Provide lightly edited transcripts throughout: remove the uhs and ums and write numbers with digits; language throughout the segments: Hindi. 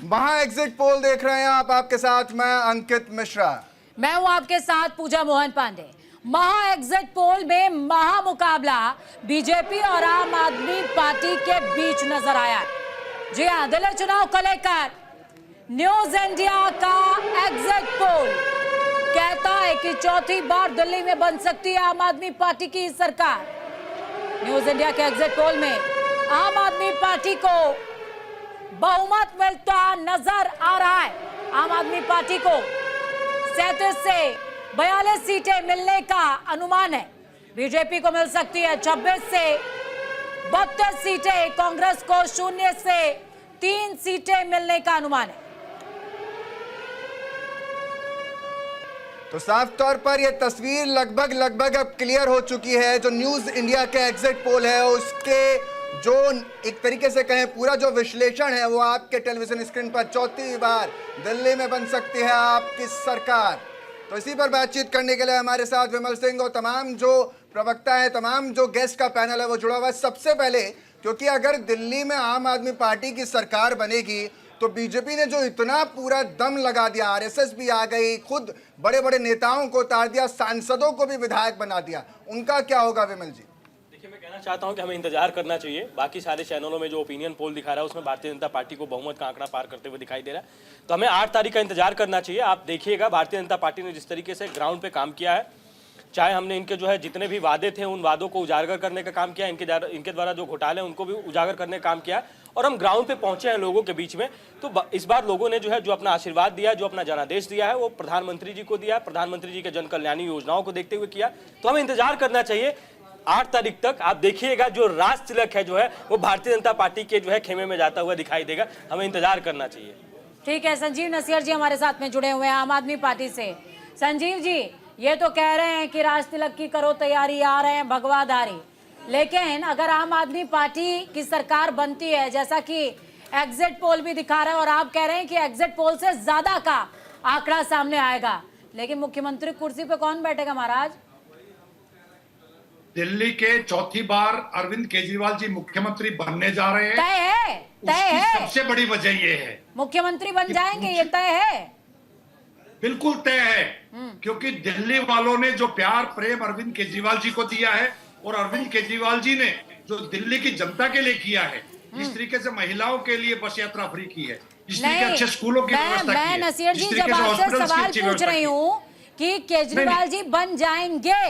महा एग्जिट पोल देख रहे हैं आप, आपके साथ मैं अंकित मिश्रा। मैं हूं आपके साथ पूजा मोहन पांडे। महा एग्जिट पोल में महा मुकाबला बीजेपी और आम आदमी पार्टी के बीच नजर आया है। जी हां, दिल्ली चुनाव को लेकर न्यूज इंडिया का एग्जिट पोल कहता है कि चौथी बार दिल्ली में बन सकती है आम आदमी पार्टी की सरकार। न्यूज इंडिया के एग्जिट पोल में आम आदमी पार्टी को बहुमत मिलता नजर आ रहा है। आम आदमी पार्टी को 37 से 42 सीटें मिलने का अनुमान है। बीजेपी को मिल सकती है 26 से 32 सीटें, कांग्रेस को 0 से 3 सीटें मिलने का अनुमान है। तो साफ तौर पर यह तस्वीर लगभग अब क्लियर हो चुकी है। जो न्यूज इंडिया के एग्जिट पोल है उसके जो एक तरीके से कहें पूरा जो विश्लेषण है वो आपके टेलीविजन स्क्रीन पर चौथी बार दिल्ली में बन सकती है आपकी सरकार। तो इसी पर बातचीत करने के लिए हमारे साथ विमल सिंह और तमाम जो प्रवक्ता है, तमाम जो गेस्ट का पैनल है वो जुड़ा हुआ है। सबसे पहले, क्योंकि अगर दिल्ली में आम आदमी पार्टी की सरकार बनेगी तो बीजेपी ने जो इतना पूरा दम लगा दिया, आरएसएस भी आ गई, खुद बड़े बड़े नेताओं को उतार दिया, सांसदों को भी विधायक बना दिया, उनका क्या होगा विमल जी? मैं कहना चाहता हूं कि हमें इंतजार करना चाहिए। बाकी सारे चैनलों में जो ओपिनियन पोल दिखा रहा है उसमें भारतीय जनता पार्टी को बहुमत का आंकड़ा पार करते हुए दिखाई दे रहा है। तो हमें 8 तारीख का इंतजार करना चाहिए। आप देखिएगा भारतीय जनता पार्टी ने जिस तरीके से ग्राउंड पे काम किया है, चाहे हमने इनके जो है जितने भी वादे थे उन वादों को उजागर करने का काम किया, इनके द्वारा जो घोटाले हैं उनको भी उजागर करने का काम किया, और हम ग्राउंड पे पहुंचे हैं लोगों के बीच में। तो इस बार लोगों ने जो है जो अपना आशीर्वाद दिया, जो अपना जनादेश दिया है वो प्रधानमंत्री जी को दिया, प्रधानमंत्री जी के जन कल्याणी योजनाओं को देखते हुए किया। तो हमें इंतजार करना चाहिए 8 तारीख तक। आप देखिएगा जो राज तिलक है जो है वो भारतीय जनता पार्टी के जो है खेमे में जाता हुआ दिखाई देगा। हमें इंतजार करना चाहिए। ठीक है, संजीव नसीर जी हमारे साथ में जुड़े हुए हैं आम आदमी पार्टी से। संजीव जी, ये तो कह रहे हैं कि राज तिलक की करो तैयारी, आ रहे हैं भगवाधारी, लेकिन अगर आम आदमी पार्टी की सरकार बनती है, जैसा कि एग्जिट पोल भी दिखा रहा है और आप कह रहे हैं कि एग्जिट पोल से ज्यादा का आंकड़ा सामने आएगा, लेकिन मुख्यमंत्री कुर्सी पे कौन बैठेगा महाराज? दिल्ली के चौथी बार अरविंद केजरीवाल जी मुख्यमंत्री बनने जा रहे हैं। तय है। सबसे बड़ी वजह ये है मुख्यमंत्री बन जाएंगे, ये तय है, बिल्कुल तय है। क्योंकि दिल्ली वालों ने जो प्यार प्रेम अरविंद केजरीवाल जी को दिया है और अरविंद केजरीवाल जी ने जो दिल्ली की जनता के लिए किया है, जिस तरीके से महिलाओं के लिए बस यात्रा फ्री की है, जिस तरीके अच्छे स्कूलों की व्यवस्था की है, नसीर जी जब आपसे सवाल पूछ रही हूँ कि केजरीवाल जी बन जाएंगे,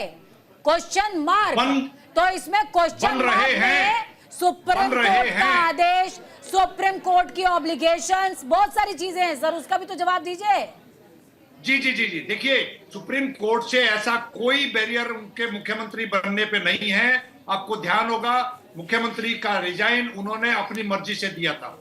क्वेश्चन मार्क, तो इसमें क्वेश्चन मार्क है सुप्रीम कोर्ट का आदेश, सुप्रीम कोर्ट की ऑब्लिगेशंस, बहुत सारी चीजें हैं सर, उसका भी तो जवाब दीजिए। जी जी जी जी देखिए, सुप्रीम कोर्ट से ऐसा कोई बैरियर उनके मुख्यमंत्री बनने पे नहीं है। आपको ध्यान होगा मुख्यमंत्री का रिजाइन उन्होंने अपनी मर्जी से दिया था।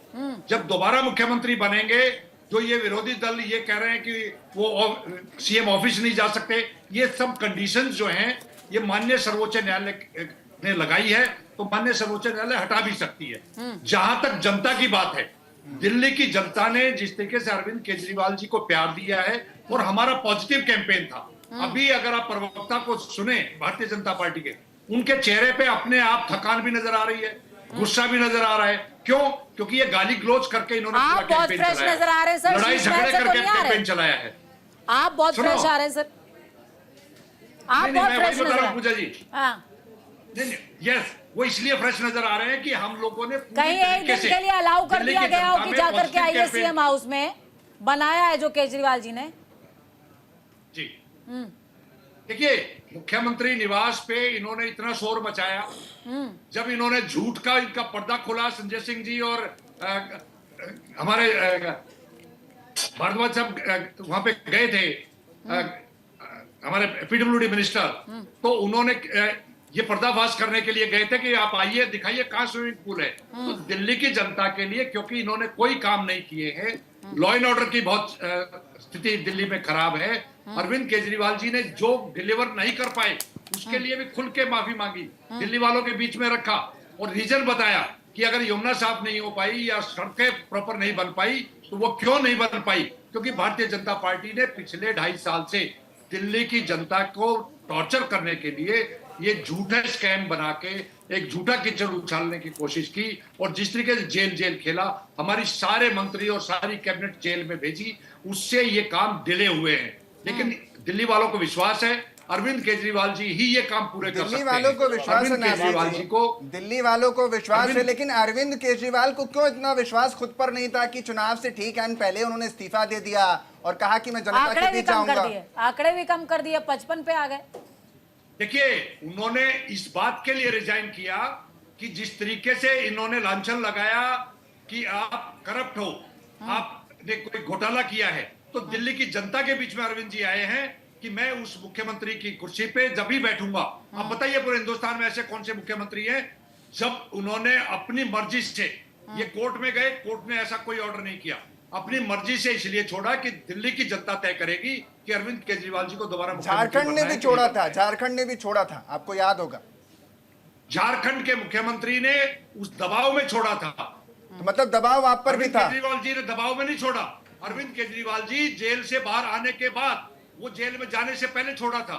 जब दोबारा मुख्यमंत्री बनेंगे, जो ये विरोधी दल ये कह रहे हैं कि वो सीएम ऑफिस नहीं जा सकते, ये सब कंडीशंस जो हैं ये माननीय सर्वोच्च न्यायालय ने लगाई है, तो माननीय सर्वोच्च न्यायालय हटा भी सकती है। जहां तक जनता की बात है, दिल्ली की जनता ने जिस तरीके से अरविंद केजरीवाल जी को प्यार दिया है और हमारा पॉजिटिव कैंपेन था, अभी अगर आप प्रवक्ता को सुने भारतीय जनता पार्टी के, उनके चेहरे पे अपने आप थकान भी नजर आ रही है, गुस्सा भी नजर आ रहा है। क्यों? क्योंकि ये गाली ग्लोच करके इन्होंने पूरा कैंपेन चलाया है, लड़ाई झगड़े करके कैंपेन चलाया है। आप बहुत फ्रेश आ रहे हैं सर, आप बहुत फ्रेश नजर आ रहे हैं पूजा जी। यस, वो इसलिए फ्रेश नजर आ रहे हैं कि हम लोगों ने कहीं एक दिन के लिए अलाउ कर दिया गया हो कि जाकर के आइए सीएम हाउस में, बनाया है जो केजरीवाल जी ने। जी देखिए, मुख्यमंत्री निवास पे इन्होंने इतना शोर मचाया, जब इन्होंने झूठ का इनका पर्दा खोला, संजय सिंह जी और हमारे भारद्वाज साहब वहां पे गए थे, हमारे पीडब्ल्यूडी मिनिस्टर, तो उन्होंने ये पर्दाफाश करने के लिए गए थे कि आप आइए दिखाइए कहाँ स्विमिंग पूल है। तो दिल्ली की जनता के लिए, क्योंकि इन्होंने कोई काम नहीं किए हैं, लॉ एंड ऑर्डर की बहुत स्थिति दिल्ली में खराब है, अरविंद केजरीवाल जी ने जो डिलीवर नहीं कर पाए उसके लिए भी खुल के माफी मांगी, दिल्ली वालों के बीच में रखा और रीजन बताया कि अगर यमुना साफ नहीं हो पाई या सड़कें प्रॉपर नहीं बन पाई तो वो क्यों नहीं बन पाई, क्योंकि भारतीय जनता पार्टी ने पिछले 2.5 साल से दिल्ली की जनता को टॉर्चर करने के लिए ये झूठे स्कैम बना के एक झूठा कीचड़ उछालने की कोशिश की और जिस तरीके से जेल जेल खेला, हमारी सारे मंत्री और सारी कैबिनेट जेल में भेजी, उससे ये काम डिले हुए हैं। लेकिन दिल्ली वालों को विश्वास है अरविंद केजरीवाल जी ही ये काम पूरे कर सकते हैं। दिल्ली वालों को विश्वास है, अरविंद केजरीवाल जी को, दिल्ली वालों को विश्वास है, लेकिन अरविंद केजरीवाल को क्यों इतना विश्वास खुद पर नहीं था कि चुनाव से ठीक है पहले उन्होंने इस्तीफा दे दिया और कहा कि मैं जनता आंकड़े के भी बीच कम कर जाऊंगा। दिए, आंकड़े भी कम कर दिए, 55 पे आ गए। देखिए उन्होंने इस बात के लिए रिजाइन किया कि जिस तरीके से इन्होंने लांछन लगाया कि आप करप्ट हो, आपने कोई घोटाला किया है, तो दिल्ली की जनता के बीच में अरविंद जी आए हैं कि मैं उस मुख्यमंत्री की कुर्सी पे जब भी बैठूंगा। अब बताइए पूरे हिंदुस्तान में ऐसे कौन से मुख्यमंत्री हैं जब उन्होंने अपनी मर्जी से, ये कोर्ट में गए, कोर्ट ने ऐसा कोई ऑर्डर नहीं किया, अपनी मर्जी से इसलिए छोड़ा कि दिल्ली की जनता तय करेगी कि अरविंद केजरीवाल जी को दोबारा झारखंड ने भी छोड़ा था, झारखंड ने भी छोड़ा था, आपको याद होगा। झारखंड के मुख्यमंत्री ने उस दबाव में छोड़ा था, तो मतलब दबाव आप पर भी अरविंद था। केजरीवाल जी ने दबाव में नहीं छोड़ा। अरविंद केजरीवाल जी जेल से बाहर आने के बाद, वो जेल में जाने से पहले छोड़ा था।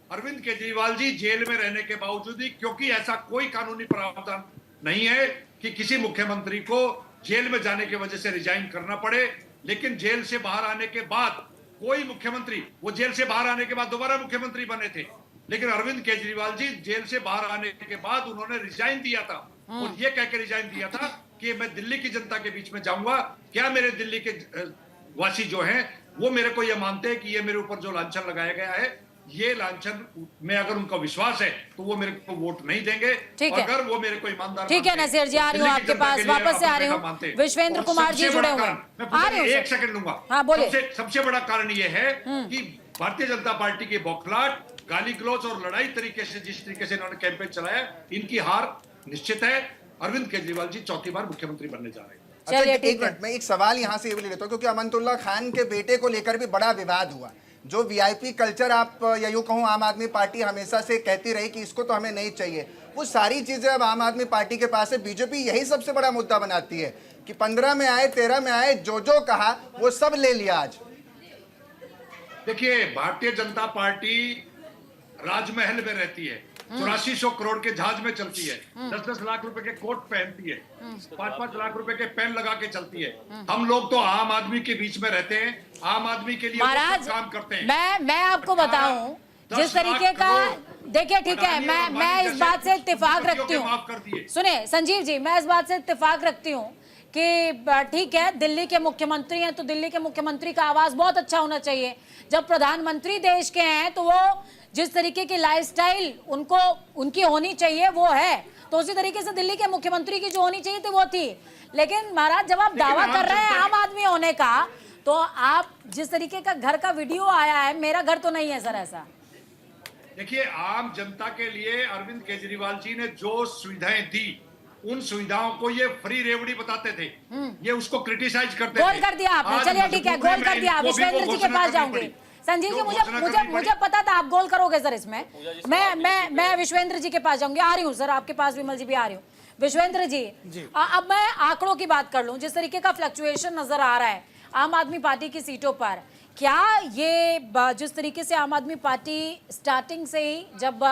अरविंद केजरीवाल जी जेल में रहने के बावजूद ही, क्योंकि ऐसा कोई कानूनी प्रावधान नहीं है कि किसी मुख्यमंत्री को जेल में जाने की वजह से रिजाइन करना पड़े, लेकिन जेल से बाहर आने के बाद कोई मुख्यमंत्री, वो जेल से बाहर आने के बाद दोबारा मुख्यमंत्री बने थे, लेकिन अरविंद केजरीवाल जी जेल से बाहर आने के बाद उन्होंने रिजाइन दिया था और ये कह के रिजाइन दिया था कि मैं दिल्ली की जनता के बीच में जाऊंगा। क्या मेरे दिल्ली के वासी जो हैं वो मेरे को ये मानते हैं कि ये मेरे ऊपर जो लांछन लगाया गया है, ये लांछन में अगर उनका विश्वास है तो वो मेरे को वोट नहीं देंगे। ठीक है, अगर वो मेरे को ईमानदार, ठीक है नसीर जी, आ रही हूँ आपके पास, वापस से आ रही हूँ। विश्वेंद्र कुमार जी जुड़े हुए हैं, आ रही हूँ। एक सेकंड लूंगा। हाँ बोलिए। सबसे बड़ा कारण ये है कि भारतीय जनता पार्टी की बौखलाहट, गाली गलौज और लड़ाई तरीके से, जिस तरीके से इन्होंने कैंपेन चलाया, इनकी हार निश्चित है। अरविंद केजरीवाल जी चौथी बार मुख्यमंत्री बनने जा रहे हैं। चलिए, अच्छा, एक मिनट में एक सवाल यहाँ से ये भी ले लेता हूँ, क्योंकि अमनतुल्ला खान के बेटे को लेकर भी बड़ा विवाद हुआ। जो वीआईपी कल्चर आप या यूं कहूँ आम आदमी पार्टी हमेशा से कहती रही कि इसको तो हमें नहीं चाहिए, वो सारी चीजें अब आम आदमी पार्टी के पास है। बीजेपी यही सबसे बड़ा मुद्दा बनाती है कि 15 में आए, 13 में आए, जो जो कहा वो सब ले लिया आज। देखिए भारतीय जनता पार्टी राजमहल में रहती है, 8400 करोड़ के जहाज में चलती है, 10-10 लाख रुपए के कोट पहनती है, 5-5 लाख रुपए के पेन लगा के चलती है। हम लोग तो आम आदमी के बीच में रहते हैं, आम आदमी के लिए महाराज काम करते हैं। मैं आपको बताऊं जिस तरीके का, देखिए ठीक है, मैं इस बात से इत्तेफाक रखती हूँ। सुने संजीव जी, मैं इस बात से इत्तेफाक रखती हूँ कि ठीक है दिल्ली के मुख्यमंत्री हैं तो दिल्ली के मुख्यमंत्री का आवाज बहुत अच्छा होना चाहिए। जब प्रधानमंत्री देश के हैं तो वो जिस तरीके की लाइफस्टाइल उनको उनकी होनी चाहिए वो है, तो उसी तरीके से दिल्ली के मुख्यमंत्री की जो होनी चाहिए थी वो थी। लेकिन महाराज जब आप दावा कर रहे हैं आम आदमी होने का, तो आप जिस तरीके का घर का वीडियो आया है, मेरा घर तो नहीं है सर ऐसा। देखिए आम जनता के लिए अरविंद केजरीवाल जी ने जो सुविधाएं दी, उन सुविधाओं को ये फ्री रेवड़ी बताते थे, ये उसको क्रिटिसाइज करते थे। गोल कर दिया आपने, चलिए ठीक है, गोल कर दिया। विश्वेंद्र जी के पास जाऊंगी। संजीव जी, मुझे पता था आप गोल करोगे सर इसमें। मैं विश्वेंद्र जी के पास जाऊंगी, आ रही हूँ सर आपके पास, विमल जी भी आ रही हूँ। विश्वेंद्र जी, अब मैं आंकड़ों की बात कर लूं, जिस तरीके का फ्लक्चुएशन नजर आ रहा है आम आदमी पार्टी की सीटों पर, क्या ये जिस तरीके से आम आदमी पार्टी स्टार्टिंग से ही जब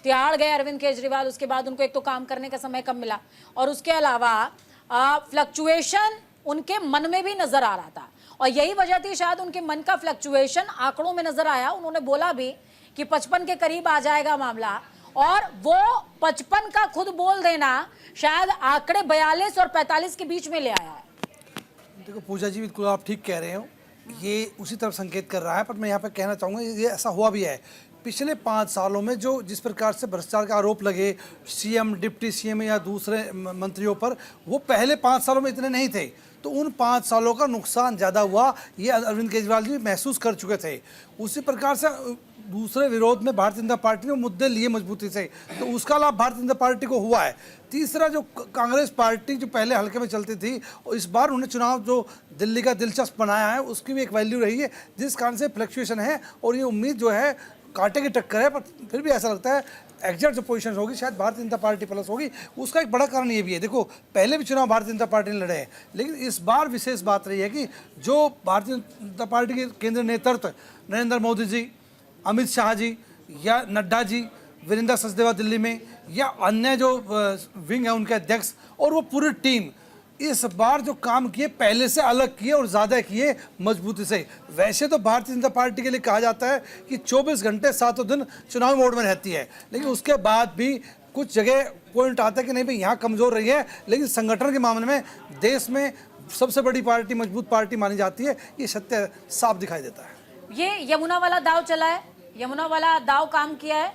तिहाड़ गए अरविंद केजरीवाल, उसके बाद उनको एक तो काम करने का समय कम मिला और उसके अलावा फ्लक्चुएशन उनके मन में भी नजर आ रहा था, और यही वजह थी शायद उनके मन का फ्लक्चुएशन आंकड़ों में नजर आया। उन्होंने बोला भी कि 55 के करीब आ जाएगा मामला, और वो 55 का खुद बोल देना शायद आंकड़े 42 और 45 के बीच में ले आया है। देखो पूजा जी, बिल्कुल आप ठीक कह रहे हो, ये उसी तरफ संकेत कर रहा है। पर मैं यहाँ पे कहना चाहूँगा ये ऐसा हुआ भी है। पिछले 5 सालों में जो जिस प्रकार से भ्रष्टाचार के आरोप लगे सीएम, डिप्टी सीएम या दूसरे मंत्रियों पर, वो पहले 5 सालों में इतने नहीं थे। तो उन 5 सालों का नुकसान ज़्यादा हुआ, ये अरविंद केजरीवाल जी महसूस कर चुके थे। उसी प्रकार से दूसरे विरोध में भारतीय जनता पार्टी ने मुद्दे लिए मजबूती से, तो उसका लाभ भारतीय जनता पार्टी को हुआ है। तीसरा, जो कांग्रेस पार्टी जो पहले हल्के में चलती थी, और इस बार उन्हें चुनाव जो दिल्ली का दिलचस्प बनाया है, उसकी भी एक वैल्यू रही है, जिस कारण से फ्लक्चुएशन है। और ये उम्मीद जो है कांटे की टक्कर है, पर फिर भी ऐसा लगता है एग्जैक्ट जो पोजीशन होगी शायद भारतीय जनता पार्टी प्लस होगी। उसका एक बड़ा कारण ये भी है, देखो पहले भी चुनाव भारतीय जनता पार्टी ने लड़े हैं, लेकिन इस बार विशेष बात रही है कि जो भारतीय जनता पार्टी के केंद्रीय नेतृत्व नरेंद्र मोदी जी, अमित शाह जी या नड्डा जी, वीरेंद्र सचदेवा दिल्ली में, या अन्य जो विंग है उनके अध्यक्ष और वो पूरी टीम इस बार जो काम किए पहले से अलग किए और ज़्यादा किए मजबूती से। वैसे तो भारतीय जनता पार्टी के लिए कहा जाता है कि 24 घंटे 7 दिन चुनाव मोड में रहती है, लेकिन उसके बाद भी कुछ जगह पॉइंट आता है कि नहीं भाई यहाँ कमज़ोर रही है, लेकिन संगठन के मामले में देश में सबसे बड़ी पार्टी, मजबूत पार्टी मानी जाती है। ये सत्य साफ दिखाई देता है। ये यमुना वाला दाव चला है, यमुना वाला दाव काम किया है।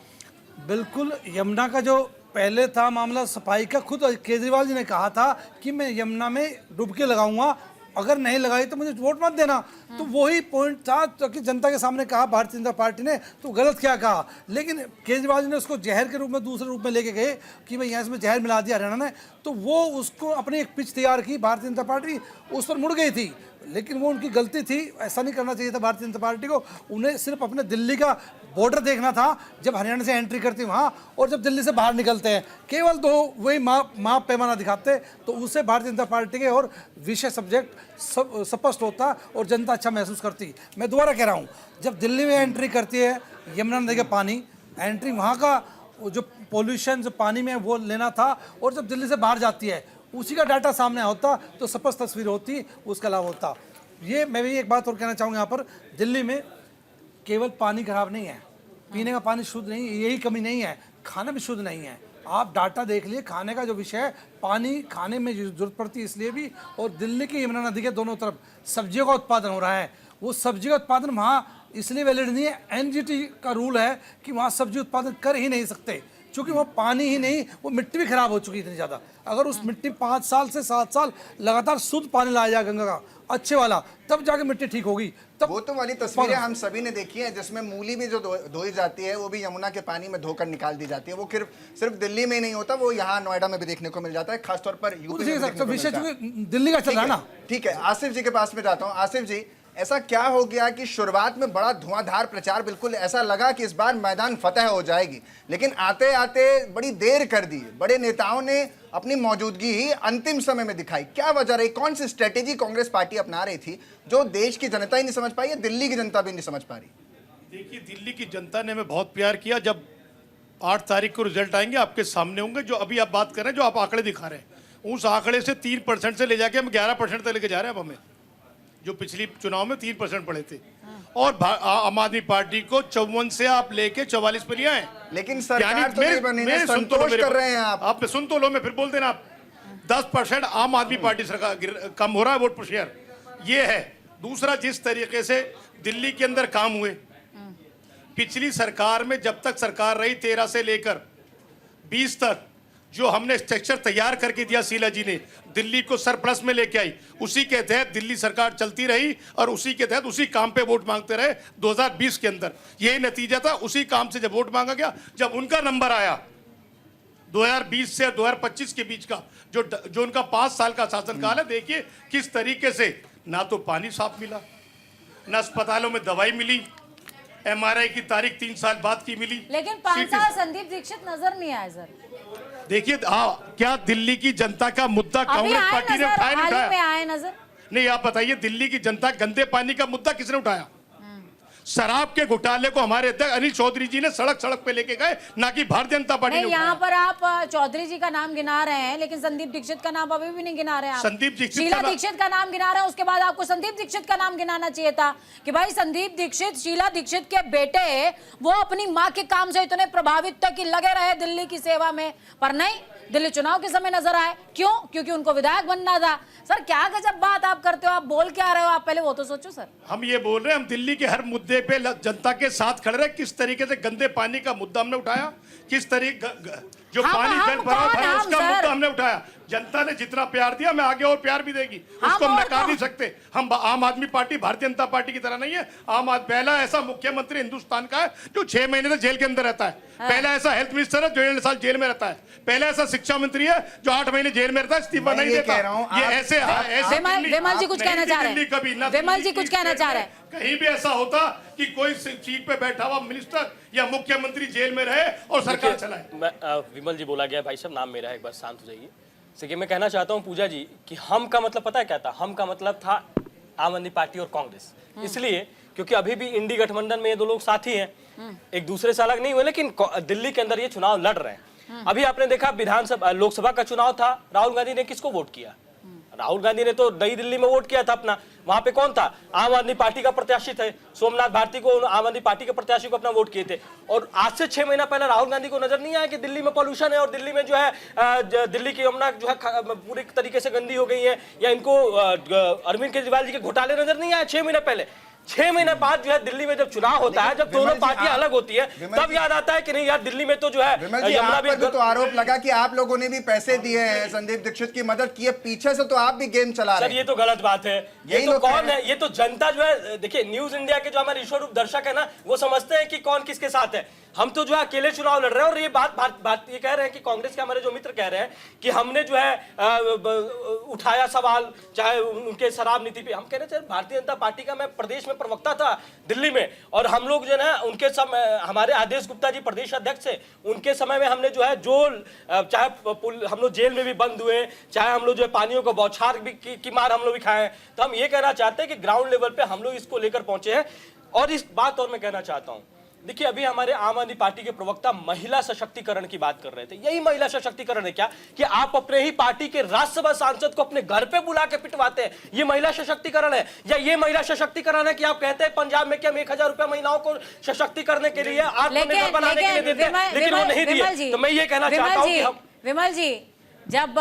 बिल्कुल, यमुना का जो पहले था मामला सफाई का, खुद केजरीवाल जी ने कहा था कि मैं यमुना में डुबकी लगाऊंगा, अगर नहीं लगाई तो मुझे वोट मत देना। तो वही पॉइंट था, तो कि जनता के सामने कहा भारतीय जनता पार्टी ने, तो गलत क्या कहा। लेकिन केजरीवाल जी ने उसको जहर के रूप में दूसरे रूप में लेके गए कि भाई यहाँ इसमें जहर मिला दिया हरियाणा ने, तो वो उसको अपनी एक पिच तैयार की, भारतीय जनता पार्टी उस पर मुड़ गई थी। लेकिन वो उनकी गलती थी, ऐसा नहीं करना चाहिए था भारतीय जनता पार्टी को। उन्हें सिर्फ अपने दिल्ली का बॉर्डर देखना था, जब हरियाणा से एंट्री करती वहाँ और जब दिल्ली से बाहर निकलते हैं, केवल दो वही माप पैमाना दिखाते, तो उससे भारतीय जनता पार्टी के और विषय सब्जेक्ट सब स्पष्ट होता और जनता अच्छा महसूस करती। मैं दोबारा कह रहा हूँ, जब दिल्ली में एंट्री करती है यमुना नदी का पानी, एंट्री वहाँ का जो पोल्यूशन जो पानी में वो लेना था, और जब दिल्ली से बाहर जाती है उसी का डाटा सामने होता तो स्पष्ट तस्वीर होती, उसका लाभ होता। ये मैं भी एक बात और कहना चाहूँगा, यहाँ पर दिल्ली में केवल पानी खराब नहीं है, पीने का पानी शुद्ध नहीं, यही कमी नहीं है, खाना भी शुद्ध नहीं है। आप डाटा देख लिए, खाने का जो विषय है, पानी खाने में जरूरत पड़ती है इसलिए भी, और दिल्ली की यमुना नदी के दोनों तरफ सब्जियों का उत्पादन हो रहा है। वो सब्जी का उत्पादन वहाँ इसलिए वैलिड नहीं है, एनजीटी का रूल है कि वहाँ सब्जी उत्पादन कर ही नहीं सकते, क्योंकि वो पानी ही नहीं, वो मिट्टी भी खराब हो चुकी है इतनी ज़्यादा। अगर उस मिट्टी 5 साल से 7 साल लगातार शुद्ध पानी लाया जाए गंगा का अच्छे वाला, तब जाके मिट्टी ठीक होगी। तब वो तो वाली तस्वीरें हम सभी ने देखी हैं, जिसमें मूली भी जो धोई जाती है वो भी यमुना के पानी में धोकर निकाल दी जाती है। वो सिर्फ दिल्ली में ही नहीं होता, वो यहाँ नोएडा में भी देखने को मिल जाता है, खासतौर पर यूपी में देखने को मिलता है। दिल्ली का चल रहा है ना। ठीक है, आसिफ जी के पास में जाता हूँ। आसिफ जी, ऐसा क्या हो गया कि शुरुआत में बड़ा धुआंधार प्रचार, बिल्कुल ऐसा लगा कि इस बार मैदान फतह हो जाएगी, लेकिन आते आते बड़ी देर कर दी, बड़े नेताओं ने अपनी मौजूदगी ही अंतिम समय में दिखाई। क्या वजह रही, कौन सी स्ट्रेटेजी कांग्रेस पार्टी अपना रही थी जो देश की जनता ही नहीं समझ पाई, या दिल्ली की जनता भी नहीं समझ पा रही? देखिए, दिल्ली की जनता ने हमें बहुत प्यार किया। जब 8 तारीख को रिजल्ट आएंगे आपके सामने होंगे, जो अभी आप बात कर रहे हैं, जो आप आंकड़े दिखा रहे हैं, उस आंकड़े से 3% से ले जाके हम 11% तक लेके जा रहे हैं। अब हमें जो पिछली चुनाव में 3% पड़े थे, और आम आदमी पार्टी को 54 से आप लेके 44 पे लिया है। लेकिन सरकार तो नहीं बनी, संतोष कर रहे हैं आप सुन तो लो, मैं फिर बोल देना। आप 10% आम आदमी पार्टी सरकार कम हो रहा है वोट पर शेयर, ये है। दूसरा, जिस तरीके से दिल्ली के अंदर काम हुए, पिछली सरकार में जब तक सरकार रही 13 से लेकर 20 तक, जो हमने स्ट्रक्चर तैयार करके दिया शीला जी ने, दिल्ली को सरप्लस में लेके आई, उसी के तहत दिल्ली सरकार चलती रही और उसी के तहत उसी काम पे वोट मांगते रहे। 2020 के अंदर यही नतीजा था। उसी काम से जब वोट मांगा गया, जब उनका नंबर आया 2020 से 2025 के बीच का, जो उनका 5 साल का शासनकाल है, देखिए किस तरीके से ना तो पानी साफ मिला, ना अस्पतालों में दवाई मिली, MRI की तारीख 3 साल बाद की मिली, लेकिन 5 साल संदीप दीक्षित नजर नहीं आए सर। देखिए, क्या दिल्ली की जनता का मुद्दा कांग्रेस पार्टी ने उठाया नहीं उठाया? आए नजर नहीं, आप बताइए, दिल्ली की जनता गंदे पानी का मुद्दा किसने उठाया? शराब के घोटाले को हमारे अध्यक्ष अनिल चौधरी जी ने सड़क पे लेके गए, ना कि भारतीय जनता पार्टी ने। यहाँ पर आप चौधरी जी का नाम गिना रहे हैं, लेकिन संदीप दीक्षित का नाम अभी भी नहीं गिना रहे हैं आप। संदीप दीक्षित, शीला दीक्षित का नाम गिना रहे हैं, उसके बाद आपको संदीप दीक्षित का नाम गिनाना चाहिए था कि भाई संदीप दीक्षित शीला दीक्षित के बेटे, वो अपनी माँ के काम से इतने प्रभावित थे कि लगे रहे दिल्ली की सेवा में, पर नहीं, दिल्ली चुनाव के समय नजर आए। क्यों? क्योंकि उनको विधायक बनना था। सर, क्या गजब बात आप करते हो, आप बोल क्या रहे हो, आप पहले वो तो सोचो सर। हम ये बोल रहे हैं, हम दिल्ली के हर मुद्दे पे जनता के साथ खड़े रहे। किस तरीके से गंदे पानी का मुद्दा हमने उठाया, किस तरीके जो पानी फैल पड़ा है उसका मुद्दा हमने उठाया। जनता ने जितना प्यार दिया, मैं आगे और प्यार भी देगी, उसको हम नकार नहीं सकते। हम आम आदमी पार्टी भारतीय जनता पार्टी की तरह नहीं है। पहला ऐसा मुख्यमंत्री हिंदुस्तान का है जो 6 महीने तक जेल के अंदर रहता है। पहला ऐसा हेल्थ मिनिस्टर है जो 1.5 साल जेल में रहता है। पहला ऐसा शिक्षा मंत्री है जो 8 महीने जेल में रहता है, इस्तीफा नहीं देता। ये ऐसे विमल जी कुछ कहना चाह रहे हैं, विमल जी कुछ कहना चाह रहे हैं। कहीं भी ऐसा होता कि कोई सीट पे बैठा हुआ मिनिस्टर या मुख्यमंत्री जेल में रहे और सरकार चलाए। विमल जी बोला गया, भाई साहब नाम मेरा है, एक बार शांत हो जाइए। देखिए, मैं कहना चाहता हूं पूजा जी कि हम का मतलब पता है क्या था? हम का मतलब था आम आदमी पार्टी और कांग्रेस, इसलिए क्योंकि अभी भी इंडी गठबंधन में ये दो लोग साथी हैं। एक दूसरे से अलग नहीं हुए, लेकिन दिल्ली के अंदर ये चुनाव लड़ रहे हैं। अभी आपने देखा विधानसभा लोकसभा का चुनाव था, राहुल गांधी ने किसको वोट किया? राहुल गांधी ने तो नई दिल्ली में वोट किया था अपना, वहां पे कौन था? आम आदमी पार्टी का प्रत्याशी थे, सोमनाथ भारती को आम आदमी पार्टी के प्रत्याशी को अपना वोट किए थे। और आज से 6 महीना पहले राहुल गांधी को नजर नहीं आया कि दिल्ली में पॉल्यूशन है और दिल्ली में जो है दिल्ली की यमुना जो है पूरी तरीके से गंदी हो गई है, या इनको अरविंद केजरीवाल जी के घोटाले नजर नहीं आए 6 महीने पहले? 6 महीने बाद जो है दिल्ली में जब चुनाव होता है, जब दोनों पार्टियां अलग होती है, तब याद आता है कि नहीं यार दिल्ली में तो जो है यमुना भी तो आरोप लगा कि आप लोगों ने भी पैसे दिए हैं, संदीप दीक्षित की मदद की है, पीछे से तो आप भी गेम चला रहे हैं। सर ये तो गलत बात है। ये तो कौन है? ये तो जनता जो है, देखिए न्यूज इंडिया के जो हमारे ईश्वरूप दर्शक है ना, वो समझते हैं कि कौन किसके साथ है। हम तो जो है अकेले चुनाव लड़ रहे हैं। और ये बात ये कह रहे हैं कि कांग्रेस के हमारे जो मित्र कह रहे हैं कि हमने जो है उठाया सवाल चाहे उनके शराब नीति पे। हम कह रहे थे भारतीय जनता पार्टी का मैं प्रदेश में प्रवक्ता था दिल्ली में, और हम लोग जो है उनके हमारे आदेश गुप्ता जी प्रदेश अध्यक्ष थे, उनके समय में हमने जो है चाहे हम लोग जेल में भी बंद हुए, चाहे हम लोग जो है पानियों को बौछार भी की मार हम लोग भी खाए। तो हम ये कहना चाहते हैं कि ग्राउंड लेवल पे हम लोग इसको लेकर पहुंचे हैं। और इस बात और मैं कहना चाहता हूं, देखिए अभी हमारे आम आदमी पार्टी के प्रवक्ता महिला सशक्तिकरण की बात कर रहे थे। यही महिला सशक्तिकरण है क्या कि आप अपने ही पार्टी के राज्यसभा सांसद को अपने घर पे बुला के पिटवाते हैं? ये महिला सशक्तिकरण है? या ये महिला सशक्तिकरण है कि आप कहते हैं पंजाब में कि हम 1000 रुपया महिलाओं को सशक्ति करने के लिए, आत्मनिर्भर बनाने के लिए देते हैं, लेकिन वो नहीं दिए? तो मैं ये कहना चाहता हूँ कि हम विमल जी, जब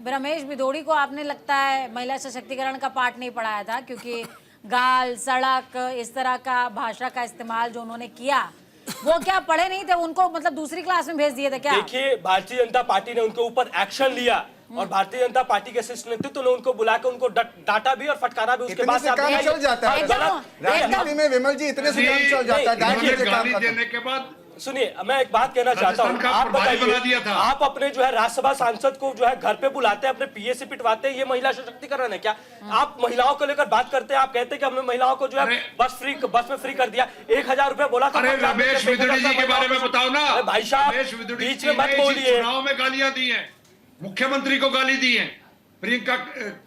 रमेश भिदोड़ी को आपने लगता है महिला सशक्तिकरण का पाठ नहीं पढ़ाया था, क्योंकि गाल सड़क इस तरह का भाषा का इस्तेमाल जो उन्होंने किया, वो क्या पढ़े नहीं थे? उनको मतलब दूसरी क्लास में भेज दिए थे क्या? देखिए भारतीय जनता पार्टी ने उनके ऊपर एक्शन लिया और भारतीय जनता पार्टी के शीर्ष नेतृत्व ने उनको बुलाकर उनको डाटा भी और फटकारा भी। उसके बाद से काम चल जाता है राजनीति में विमल जी, इतने से काम चल जाता है। गाली देने के बाद सुनिए, मैं एक बात कहना चाहता हूँ, आप बताइए, आप अपने जो है राज्यसभा सांसद को जो है घर पे बुलाते हैं, अपने पीए से पिटवाते हैं, ये महिला सशक्तिकरण है क्या? आप महिलाओं को लेकर बात करते हैं, आप कहते हैं कि हमने महिलाओं को जो है बस में फ्री कर दिया, 1000 रुपया बोला था। अरे रमेश भिदोड़ी जी के बारे में बताओ ना भाई साहब, बीच में मत बोलिए। चुनाव में गालियां दी है, मुख्यमंत्री को गाली दी है, प्रियंका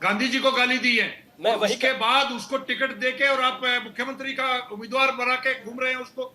गांधी जी को गाली दी है, मैं वही उसके बाद उसको टिकट देके और आप मुख्यमंत्री का उम्मीदवार बना के घूम रहे हैं उसको।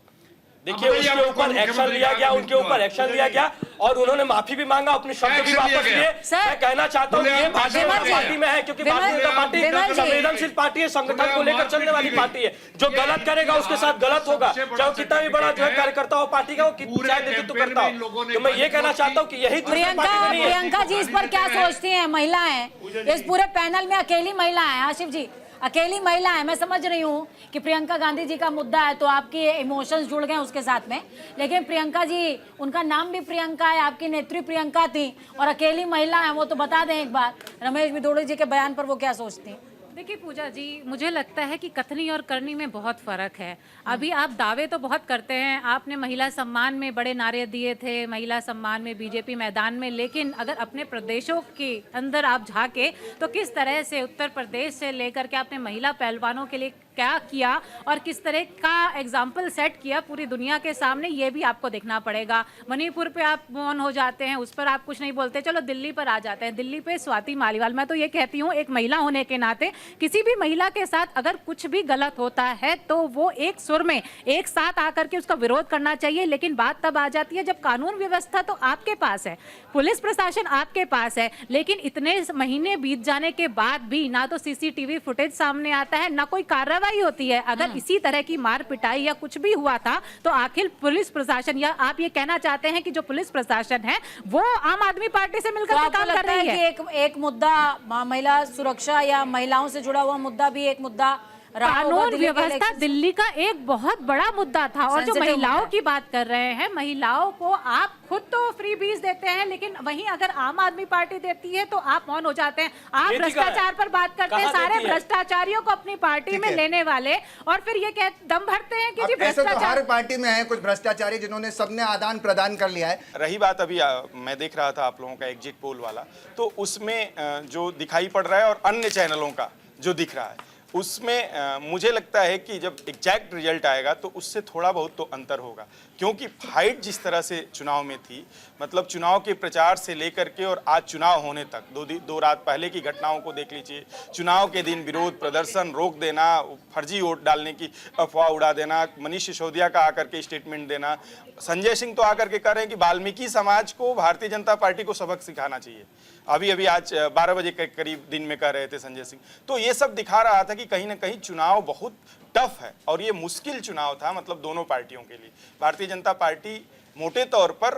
देखिए उसके ऊपर एक्शन लिया गया, उनके ऊपर एक्शन लिया गया और उन्होंने माफी भी मांगा, अपने शब्द भी वापस लिए। मैं कहना चाहता हूँ ये भारतीय जनता पार्टी में है, क्योंकि भारतीय जनता पार्टी संवेदनशील पार्टी है, संगठन को लेकर चलने वाली पार्टी है। जो गलत करेगा उसके साथ गलत होगा, चाहे वो कितना भी बड़ा जो है कार्यकर्ता हो पार्टी का, वो चाहे नेतृत्व करता हो। तो मैं ये कहना चाहता हूँ कि यही प्रियंका जी इस पर क्या सोचती है? महिलाएं इस पूरे पैनल में अकेली महिला है, आशिफ जी अकेली महिला है। मैं समझ रही हूँ कि प्रियंका गांधी जी का मुद्दा है तो आपके इमोशंस जुड़ गए उसके साथ में, लेकिन प्रियंका जी, उनका नाम भी प्रियंका है, आपकी नेत्री प्रियंका थी और अकेली महिला है, वो तो बता दें एक बार रमेश भिदोड़ी जी के बयान पर वो क्या सोचती हैं? देखिए पूजा जी, मुझे लगता है कि कथनी और करनी में बहुत फ़र्क है। अभी आप दावे तो बहुत करते हैं, आपने महिला सम्मान में बड़े नारे दिए थे, महिला सम्मान में बीजेपी मैदान में, लेकिन अगर अपने प्रदेशों के अंदर आप झांके तो किस तरह से उत्तर प्रदेश से लेकर के आपने महिला पहलवानों के लिए क्या किया और किस तरह का एग्जाम्पल सेट किया पूरी दुनिया के सामने, ये भी आपको देखना पड़ेगा। मणिपुर पे आप मौन हो जाते हैं, उस पर आप कुछ नहीं बोलते। चलो दिल्ली पर आ जाते हैं, दिल्ली पे स्वाति मालीवाल, मैं तो ये कहती हूँ एक महिला होने के नाते किसी भी महिला के साथ अगर कुछ भी गलत होता है तो वो एक सुर में एक साथ आकर के उसका विरोध करना चाहिए। लेकिन बात तब आ जाती है जब कानून व्यवस्था तो आपके पास है, पुलिस प्रशासन आपके पास है, लेकिन इतने महीने बीत जाने के बाद भी ना तो सीसीटीवी फुटेज सामने आता है, ना कोई कार्रवाई होती है। अगर इसी तरह की मार पिटाई या कुछ भी हुआ था तो आखिर पुलिस प्रशासन, या आप ये कहना चाहते हैं कि जो पुलिस प्रशासन है वो आम आदमी पार्टी से मिलकर तो काम कर रही है? एक मुद्दा महिला सुरक्षा या महिलाओं से जुड़ा हुआ मुद्दा भी एक मुद्दा कानून व्यवस्था दिल्ली का एक बहुत बड़ा मुद्दा था। और जो महिलाओं की बात कर रहे हैं, महिलाओं को आप खुद तो फ्री बीज देते हैं, लेकिन वहीं अगर आम आदमी पार्टी देती है तो आप मौन हो जाते हैं। आप भ्रष्टाचार पर बात करते हैं, सारे भ्रष्टाचारियों को अपनी पार्टी में लेने वाले, और फिर ये दम भरते हैं कि जी भ्रष्टाचार। हर पार्टी में है कुछ भ्रष्टाचारी जिन्होंने सबने आदान प्रदान कर लिया है। रही बात अभी मैं देख रहा था आप लोगों का एग्जिट पोल वाला, तो उसमें जो दिखाई पड़ रहा है और अन्य चैनलों का जो दिख रहा है उसमें मुझे लगता है कि जब एग्जैक्ट रिजल्ट आएगा तो उससे थोड़ा बहुत तो अंतर होगा। क्योंकि फाइट जिस तरह से चुनाव में थी, मतलब चुनाव के प्रचार से लेकर के और आज चुनाव होने तक, दो रात पहले की घटनाओं को देख लीजिए। चुनाव के दिन विरोध प्रदर्शन रोक देना, फर्जी वोट डालने की अफवाह उड़ा देना, मनीष सिसोदिया का आकर के स्टेटमेंट देना, संजय सिंह तो आकर के कह रहे हैं कि वाल्मीकि समाज को भारतीय जनता पार्टी को सबक सिखाना चाहिए। अभी आज 12 बजे के करीब दिन में कह रहे थे संजय सिंह। तो ये सब दिखा रहा था कि कहीं ना कहीं चुनाव बहुत टफ है और ये मुश्किल चुनाव था, मतलब दोनों पार्टियों के लिए। भारतीय जनता पार्टी मोटे तौर पर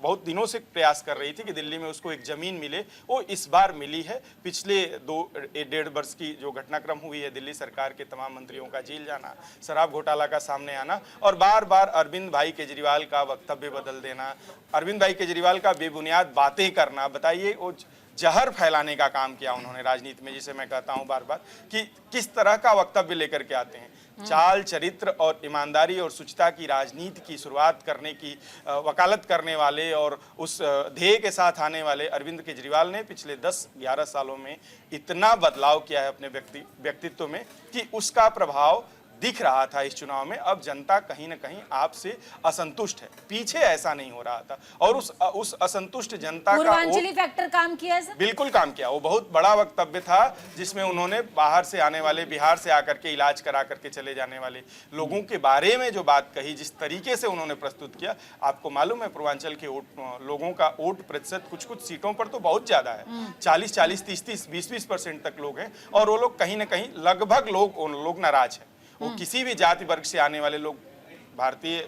बहुत दिनों से प्रयास कर रही थी कि दिल्ली में उसको एक जमीन मिले, वो इस बार मिली है। पिछले 1.5 वर्ष की जो घटनाक्रम हुई है, दिल्ली सरकार के तमाम मंत्रियों का जेल जाना, शराब घोटाला का सामने आना और बार बार अरविंद भाई केजरीवाल का वक्तव्य बदल देना, अरविंद भाई केजरीवाल का बेबुनियाद बातें करना। बताइए, वो जहर फैलाने का काम किया उन्होंने राजनीति में, जिसे मैं कहता हूं बार बार कि किस तरह का वक्तव्य लेकर के आते हैं। चाल, चरित्र और ईमानदारी और शुचिता की राजनीति की शुरुआत करने की वकालत करने वाले और उस ध्येय के साथ आने वाले अरविंद केजरीवाल ने पिछले 10-11 सालों में इतना बदलाव किया है अपने व्यक्तित्व में कि उसका प्रभाव दिख रहा था इस चुनाव में। अब जनता कहीं ना कहीं आपसे असंतुष्ट है, पीछे ऐसा नहीं हो रहा था और उस असंतुष्ट जनता का पूर्वांचली फैक्टर काम किया है सर? बिल्कुल काम किया। वो बहुत बड़ा वक्तव्य था जिसमें उन्होंने बाहर से आने वाले, बिहार से आकर के इलाज करा करके चले जाने वाले लोगों के बारे में जो बात कही, जिस तरीके से उन्होंने प्रस्तुत किया। आपको मालूम है पूर्वांचल के लोगों का वोट प्रतिशत कुछ सीटों पर तो बहुत ज्यादा है, 40-40, 30-30, 20-20% तक लोग हैं और वो लोग कहीं ना कहीं लगभग लोग नाराज हैं। वो किसी भी जाति वर्ग से आने वाले लोग, भारतीय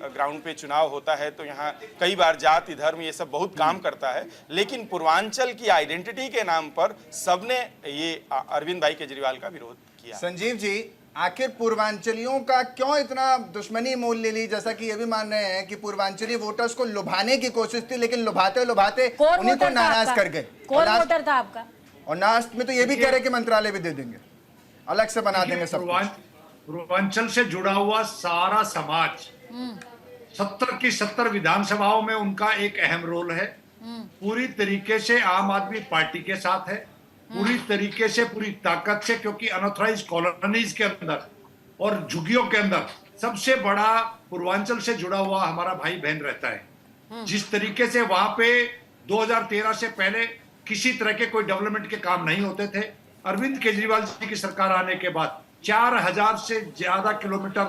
ग्राउंड पे चुनाव होता है तो यहाँ कई बार जाति धर्म ये सब बहुत काम करता है, लेकिन पूर्वांचल की आइडेंटिटी के नाम पर सबने ये अरविंद भाई केजरीवाल का विरोध किया। संजीव जी, आखिर पूर्वांचलियों का क्यों इतना दुश्मनी मोल ले ली? जैसा कि ये भी मान रहे हैं कि पूर्वांचली वोटर्स को लुभाने की कोशिश थी, लेकिन लुभाते उन्हीं को नाराज कर गए। कौन वोटर था आपका? और लास्ट में तो ये भी कह रहे कि मंत्रालय भी दे देंगे, अलग से बना देंगे सब कुछ। पूर्वांचल से जुड़ा हुआ सारा समाज 70 की 70 विधानसभाओं में उनका एक अहम रोल है। पूरी तरीके से आम आदमी पार्टी के साथ है, पूरी तरीके से, पूरी ताकत से, क्योंकि अनऑथराइज्ड कॉलोनीज के अंदर और झुग्गियों के अंदर सबसे बड़ा पूर्वांचल से जुड़ा हुआ हमारा भाई बहन रहता है। जिस तरीके से वहां पे 2013 से पहले किसी तरह के कोई डेवलपमेंट के काम नहीं होते थे, अरविंद केजरीवाल जी की सरकार आने के बाद 4000 से ज्यादा किलोमीटर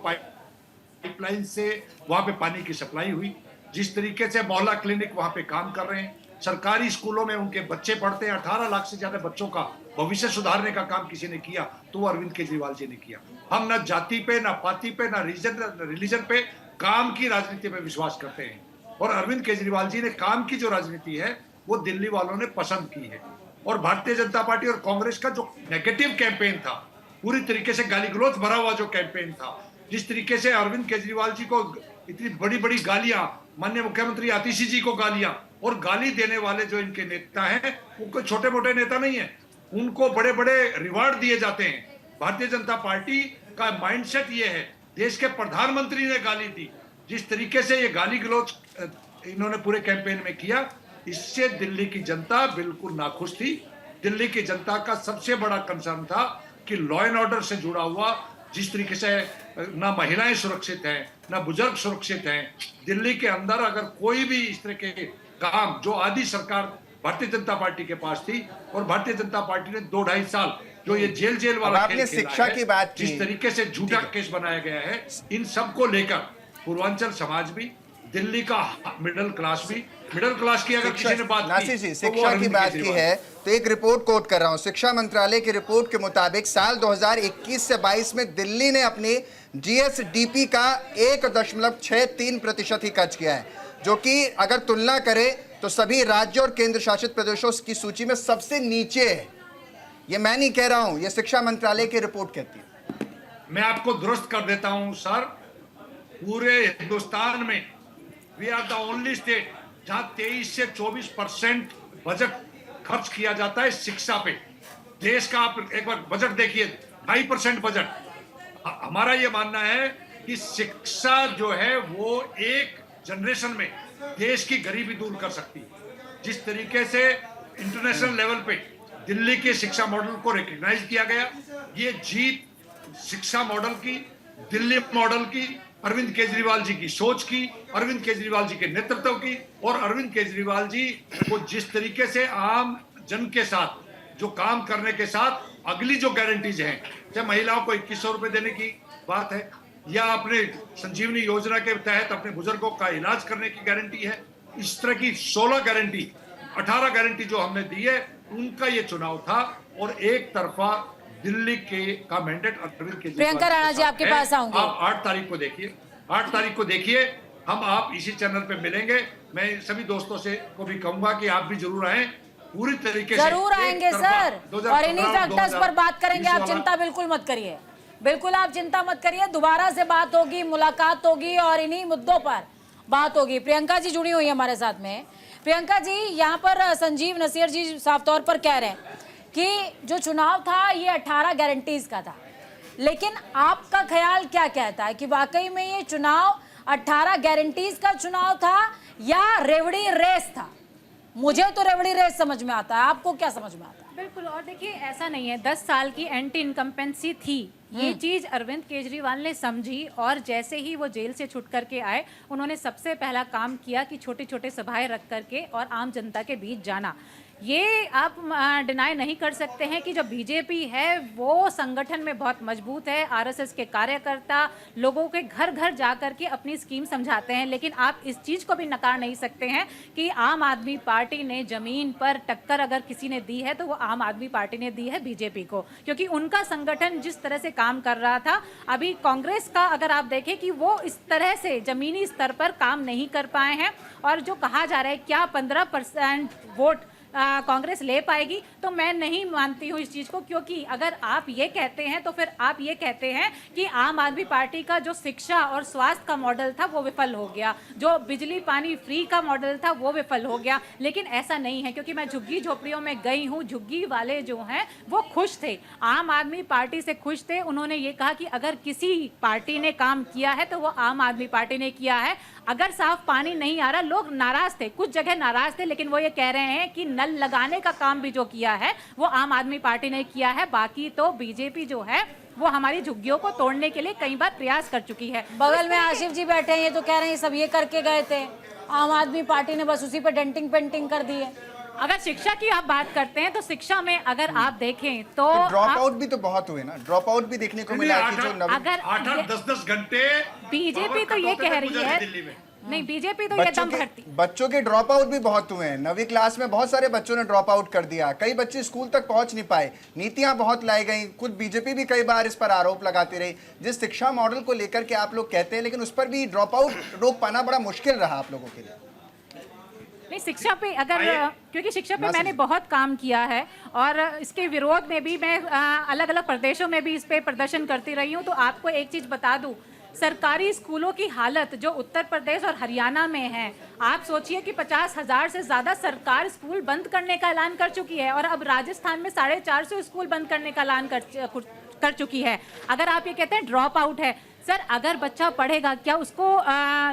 पाइपलाइन से वहां पे पानी की सप्लाई हुई। जिस तरीके से मोहल्ला क्लिनिक वहां पे काम कर रहे हैं, सरकारी स्कूलों में उनके बच्चे पढ़ते हैं, 18 लाख से ज्यादा बच्चों का भविष्य सुधारने का काम किसी ने किया तो वो अरविंद केजरीवाल जी ने किया। हम ना जाति पे, ना पाति पे, ना रिलीजन पे, काम की राजनीति पे विश्वास करते हैं और अरविंद केजरीवाल जी ने काम की जो राजनीति है वो दिल्ली वालों ने पसंद की है। और भारतीय जनता पार्टी और कांग्रेस का जो नेगेटिव कैंपेन था, पूरी तरीके से गाली गलौज भरा हुआ जो कैंपेन था, जिस तरीके से अरविंद केजरीवाल जी को इतनी बड़ी बड़ी गालियां, माननीय मुख्यमंत्री आतिशी जी को गालियां, और गाली देने वाले जो इनके नेता हैं वो कोई छोटे मोटे नेता नहीं है, उनको बड़े बड़े रिवार्ड दिए जाते हैं। भारतीय जनता पार्टी का माइंडसेट ये है, देश के प्रधानमंत्री ने गाली दी, जिस तरीके से ये गाली गलौज इन्होंने पूरे कैंपेन में किया, इससे दिल्ली की जनता बिल्कुल नाखुश थी। दिल्ली की जनता का सबसे बड़ा कंसर्न था कि लॉ एंड ऑर्डर से जुड़ा हुआ, जिस तरीके से ना महिलाएं सुरक्षित हैं, ना बुजुर्ग सुरक्षित हैं, दिल्ली के अंदर अगर कोई भी इस तरह के काम जो आदि सरकार भारतीय जनता पार्टी के पास थी, और भारतीय जनता पार्टी ने 2-2.5 साल जो ये जेल वाला आपने शिक्षा की बात की, जिस तरीके से झूठा केस बनाया गया है, इन सबको लेकर पूर्वांचल समाज भी, दिल्ली का मिडिल क्लास भी, मिडिल क्लास की अगर किसी ने बात नासिर जी शिक्षा की बात की है तो एक रिपोर्ट कोट कर रहा हूं, शिक्षा मंत्रालय की रिपोर्ट के मुताबिक साल 2021 से 22 में दिल्ली ने अपनी जीएसडीपी का 1.63% ही खर्च किया है, जो कि अगर तुलना करें तो सभी राज्य और केंद्र शासित प्रदेशों की सूची में सबसे नीचे है। ये मैं नहीं कह रहा हूं, ये शिक्षा मंत्रालय की रिपोर्ट कहती है। मैं आपको दुरुस्त कर देता हूं सर, पूरे हिंदुस्तान में we are the only state जहां 23 से 24% बजट खर्च किया जाता है शिक्षा पे। देश का आप एक बार बजट देखिए, 2.5% बजट। हमारा ये मानना है कि शिक्षा जो है वो एक जनरेशन में देश की गरीबी दूर कर सकती है। जिस तरीके से इंटरनेशनल लेवल पे दिल्ली के शिक्षा मॉडल को रिकॉग्नाइज किया गया, ये जीत शिक्षा मॉडल की, दिल्ली मॉडल की, अरविंद केजरीवाल जी की सोच की, अरविंद केजरीवाल जी के नेतृत्व की, और अरविंद केजरीवाल जी को जिस तरीके से आम जन के साथ जो काम करने के साथ अगली जो गारंटीज हैं, चाहे महिलाओं को 2100 रुपए देने की बात है, या अपने संजीवनी योजना के तहत अपने बुजुर्गों का इलाज करने की गारंटी है, इस तरह की 16 गारंटी, 18 गारंटी जो हमने दी है, उनका ये चुनाव था। और एक तरफा दिल्ली का मैंडेट अरविंद केजरीवाल। प्रियंका राणा जी आपके पास आऊंगी। आप 8 तारीख को देखिए, 8 तारीख को देखिए, हम आप इसी चैनल पे मिलेंगे। मैं सभी दोस्तों से को भी कहूंगा कि आप भी जरूर आए, पूरी तरीके से जरूर आएंगे सर, और इन्हीं फैक्टर्स पर बात करेंगे। आप चिंता बिल्कुल मत करिए, बिल्कुल आप चिंता मत करिए, दोबारा से बात होगी, मुलाकात होगी और इन्हीं मुद्दों पर बात होगी। प्रियंका जी जुड़ी हुई है हमारे साथ में। प्रियंका जी, यहाँ पर संजीव नसीर जी साफ तौर पर कह रहे हैं कि जो चुनाव था ये 18 गारंटीज का था, लेकिन आपका ख्याल क्या कहता है कि वाकई में ये चुनाव 18 गारंटीज का चुनाव था या रेवड़ी रेस था? मुझे तो रेवड़ी रेस समझ में आता है, आपको क्या समझ में आता है? बिल्कुल, और देखिए ऐसा नहीं है, 10 साल की एंटी इनकम्पेंसी थी, ये चीज अरविंद केजरीवाल ने समझी, और जैसे ही वो जेल से छूट करके आए, उन्होंने सबसे पहला काम किया कि छोटी छोटी सभाएं रख करके और आम जनता के बीच जाना। ये आप डिनाई नहीं कर सकते हैं कि जो बीजेपी है वो संगठन में बहुत मजबूत है, आरएसएस के कार्यकर्ता लोगों के घर घर जा करके अपनी स्कीम समझाते हैं, लेकिन आप इस चीज़ को भी नकार नहीं सकते हैं कि आम आदमी पार्टी ने जमीन पर टक्कर अगर किसी ने दी है तो वो आम आदमी पार्टी ने दी है बीजेपी को, क्योंकि उनका संगठन जिस तरह से काम कर रहा था, अभी कांग्रेस का अगर आप देखें कि वो इस तरह से जमीनी स्तर पर काम नहीं कर पाए हैं। और जो कहा जा रहा है क्या 15% वोट कांग्रेस ले पाएगी, तो मैं नहीं मानती हूँ इस चीज़ को, क्योंकि अगर आप ये कहते हैं तो फिर आप ये कहते हैं कि आम आदमी पार्टी का जो शिक्षा और स्वास्थ्य का मॉडल था वो विफल हो गया, जो बिजली पानी फ्री का मॉडल था वो विफल हो गया। लेकिन ऐसा नहीं है, क्योंकि मैं झुग्गी झोपड़ियों में गई हूँ, झुग्गी वाले जो हैं वो खुश थे, आम आदमी पार्टी से खुश थे। उन्होंने ये कहा कि अगर किसी पार्टी ने काम किया है तो वो आम आदमी पार्टी ने किया है। अगर साफ पानी नहीं आ रहा, लोग नाराज थे, कुछ जगह नाराज थे, लेकिन वो ये कह रहे हैं कि नल लगाने का काम भी जो किया है वो आम आदमी पार्टी ने किया है। बाकी तो बीजेपी जो है वो हमारी झुग्गियों को तोड़ने के लिए कई बार प्रयास कर चुकी है। बगल में आशिफ जी बैठे हैं, ये तो कह रहे हैं सब ये करके गए थे, आम आदमी पार्टी ने बस उसी पे डेंटिंग पेंटिंग कर दी है। अगर शिक्षा की आप बात करते हैं तो शिक्षा में अगर आप देखें तो ड्रॉप आउट भी तो बहुत हुए ना, ड्रॉप आउट भी देखने को मिला कि जो अगर 8-10 घंटे बीजेपी तो ये कह रही है, नहीं बीजेपी तो ये दम भरती, बच्चों के ड्रॉप आउट भी बहुत हुए हैं। 9वीं क्लास में बहुत सारे बच्चों ने ड्रॉप आउट कर दिया, कई बच्चे स्कूल तक पहुंच नहीं पाए, नीतियां बहुत लाई गई। खुद बीजेपी भी कई बार इस पर आरोप लगाती रही, जिस शिक्षा मॉडल को लेकर के आप लोग कहते हैं, लेकिन उस पर भी ड्रॉप आउट रोक पाना बड़ा मुश्किल रहा आप लोगों के लिए। नहीं, शिक्षा पे अगर, क्योंकि शिक्षा पे मैंने बहुत काम किया है और इसके विरोध में भी मैं अलग अलग प्रदेशों में भी इस पे प्रदर्शन करती रही हूँ। तो आपको एक चीज़ बता दूँ, सरकारी स्कूलों की हालत जो उत्तर प्रदेश और हरियाणा में है, आप सोचिए कि 50,000 से ज़्यादा सरकार स्कूल बंद करने का ऐलान कर चुकी है, और अब राजस्थान में 450 स्कूल बंद करने का ऐलान कर चुकी है। अगर आप ये कहते हैं ड्रॉप आउट है, सर अगर बच्चा पढ़ेगा, क्या उसको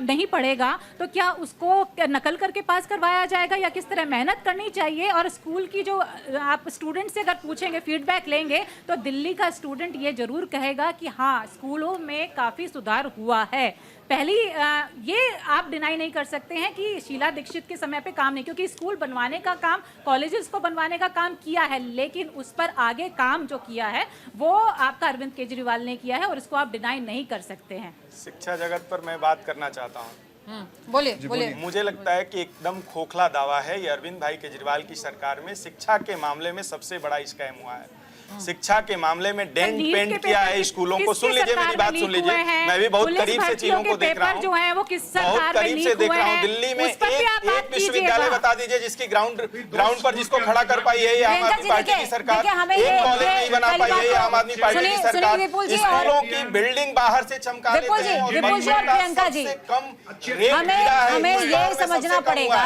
नहीं पढ़ेगा तो क्या उसको नकल करके पास करवाया जाएगा, या किस तरह मेहनत करनी चाहिए? और स्कूल की जो आप स्टूडेंट से अगर पूछेंगे, फीडबैक लेंगे, तो दिल्ली का स्टूडेंट ये जरूर कहेगा कि हाँ स्कूलों में काफ़ी सुधार हुआ है। पहली ये आप डिनाई नहीं कर सकते हैं कि शीला दीक्षित के समय पे काम नहीं, क्योंकि स्कूल बनवाने का काम, कॉलेजेस को बनवाने का काम किया है, लेकिन उस पर आगे काम जो किया है वो आपका अरविंद केजरीवाल ने किया है, और इसको आप डिनाई नहीं कर सकते हैं। शिक्षा जगत पर मैं बात करना चाहता हूँ। बोलिए बोलिए। मुझे लगता है कि एकदम खोखला दावा है ये अरविंद भाई केजरीवाल की सरकार में शिक्षा के मामले में सबसे बड़ा स्कैम हुआ है। शिक्षा के मामले में डेंट पेंट किया है स्कूलों को। सुन लीजिए, मेरी बात सुन लीजिए, मैं भी बहुत करीब से चीजों को देख रहा हूँ, बहुत करीब से देख रहा हूँ। दिल्ली में एक विश्वविद्यालय बता दीजिए जिसकी ग्राउंड पर जिसको खड़ा कर पाई है ये आम आदमी पार्टी की सरकार, एक कॉलेज नहीं बना पाई है ये आम आदमी पार्टी की सरकार, स्कूलों की बिल्डिंग बाहर से चमका देते हैं, प्रियंका जी, हमें ये समझना पड़ेगा